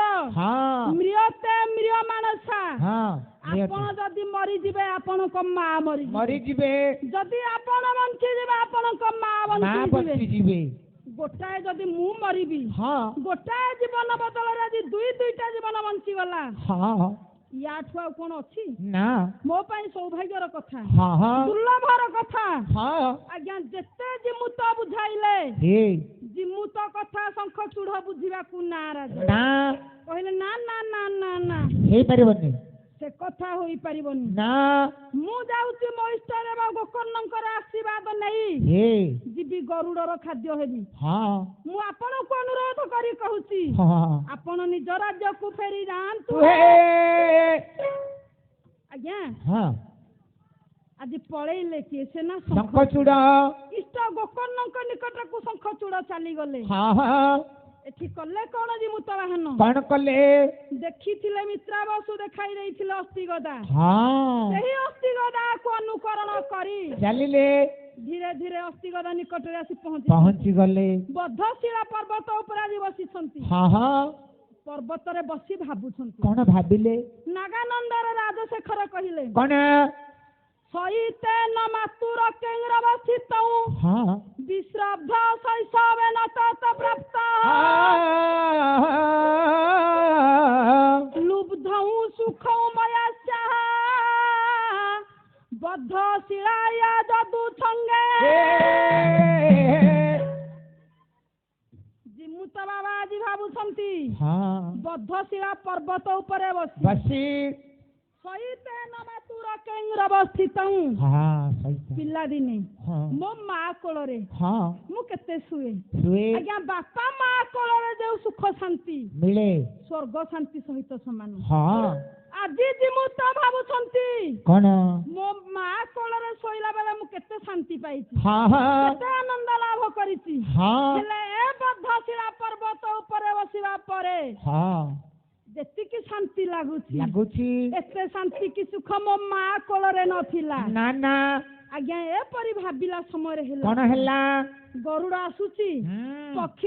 म्रियते म्रिय मानसा आपण जदि मरि जिवे आपण को मां मरि जिवे जदि आपण बंची जिवे आपण को मां बंची जिवे गोटाए जदि मु मरिबी गोटाए जीवन बदल रे आज दुईटा जीवन बंची गला या ठुआ कोन अछि ना मो पई सौभाग्यर कथा दुर्लभर कथा आज्ञा जेते जिमुत बुझाइले जिमुत कथा शंखचूड़ बुझिबा को नाराज ना कहले ना ना ना ना ना हे परिबनी से कथा होई परिबनी ना मु जाउची मो इष्ट देव गोकर्णकर आशीर्वाद नहीं जीवी गरुडर खाद्य हेबी मु आपण को अनुरोध करी कहूची आपण निज राज्य को फेरी जांतु आज्ञा आज पळेइले कि सेना शंखचूड़ इष्ट गोकर्णक निकट को शंखचूड़ चली गले एठी कले कोन जिमुत वाहन कोन कले देखिथिले मित्रावसु देखाई देइथिले अस्तिगदा सेही अस्तिगदा को अनुकरण करी चलिले धीरे धीरे अस्तिगदा निकट रे आसी पहुंची गले बद्धशिला पर्वत ऊपर आदि बसी छंती पर्वत रे बसी भाबुछंती कोन भाबिले नागानंदर राजशेखर कहिले कोन सहिते न मातुर केंद्रवस्थित विश्राब्ध शैशवे न तत प्राप्त लुब्धौ सुखौ मयास्या बद्धशिलाया जदु छंगे जिमुत बाबा जी भाबुछंती बद्धशिला पर्वत ऊपर बसी सहिते न मातुर केंद्रवस्थित पिला दिने मो माँ कोलरे मु केते सुए आज्ञा बापा माँ कोलरे जो सुख शांति मिले स्वर्ग शांति सहित समान आज जिमुत भाबुछंती कोन मो माँ कोलरे सोइला बेले मु केते शांति पाइछि केते आनंद लाभ ବିବାହ କରିଛି ହେଲେ ଏ ବଦ୍ଧଶିଳା ପର୍ବତ ଉପରେ ବସିବା ପରେ ଯେତିକି ଶାନ୍ତି ଲାଗୁଛି ଏତେ ଶାନ୍ତି କି ସୁଖ ମୋ ମା କୋଳରେ ନଥିଲା। ନା ଆଜ୍ଞା ଏପରି ଭାବିଲା ସମୟରେ କଣ ହେଲା? ଗରୁଡ଼ ଆସୁଛି ପକ୍ଷ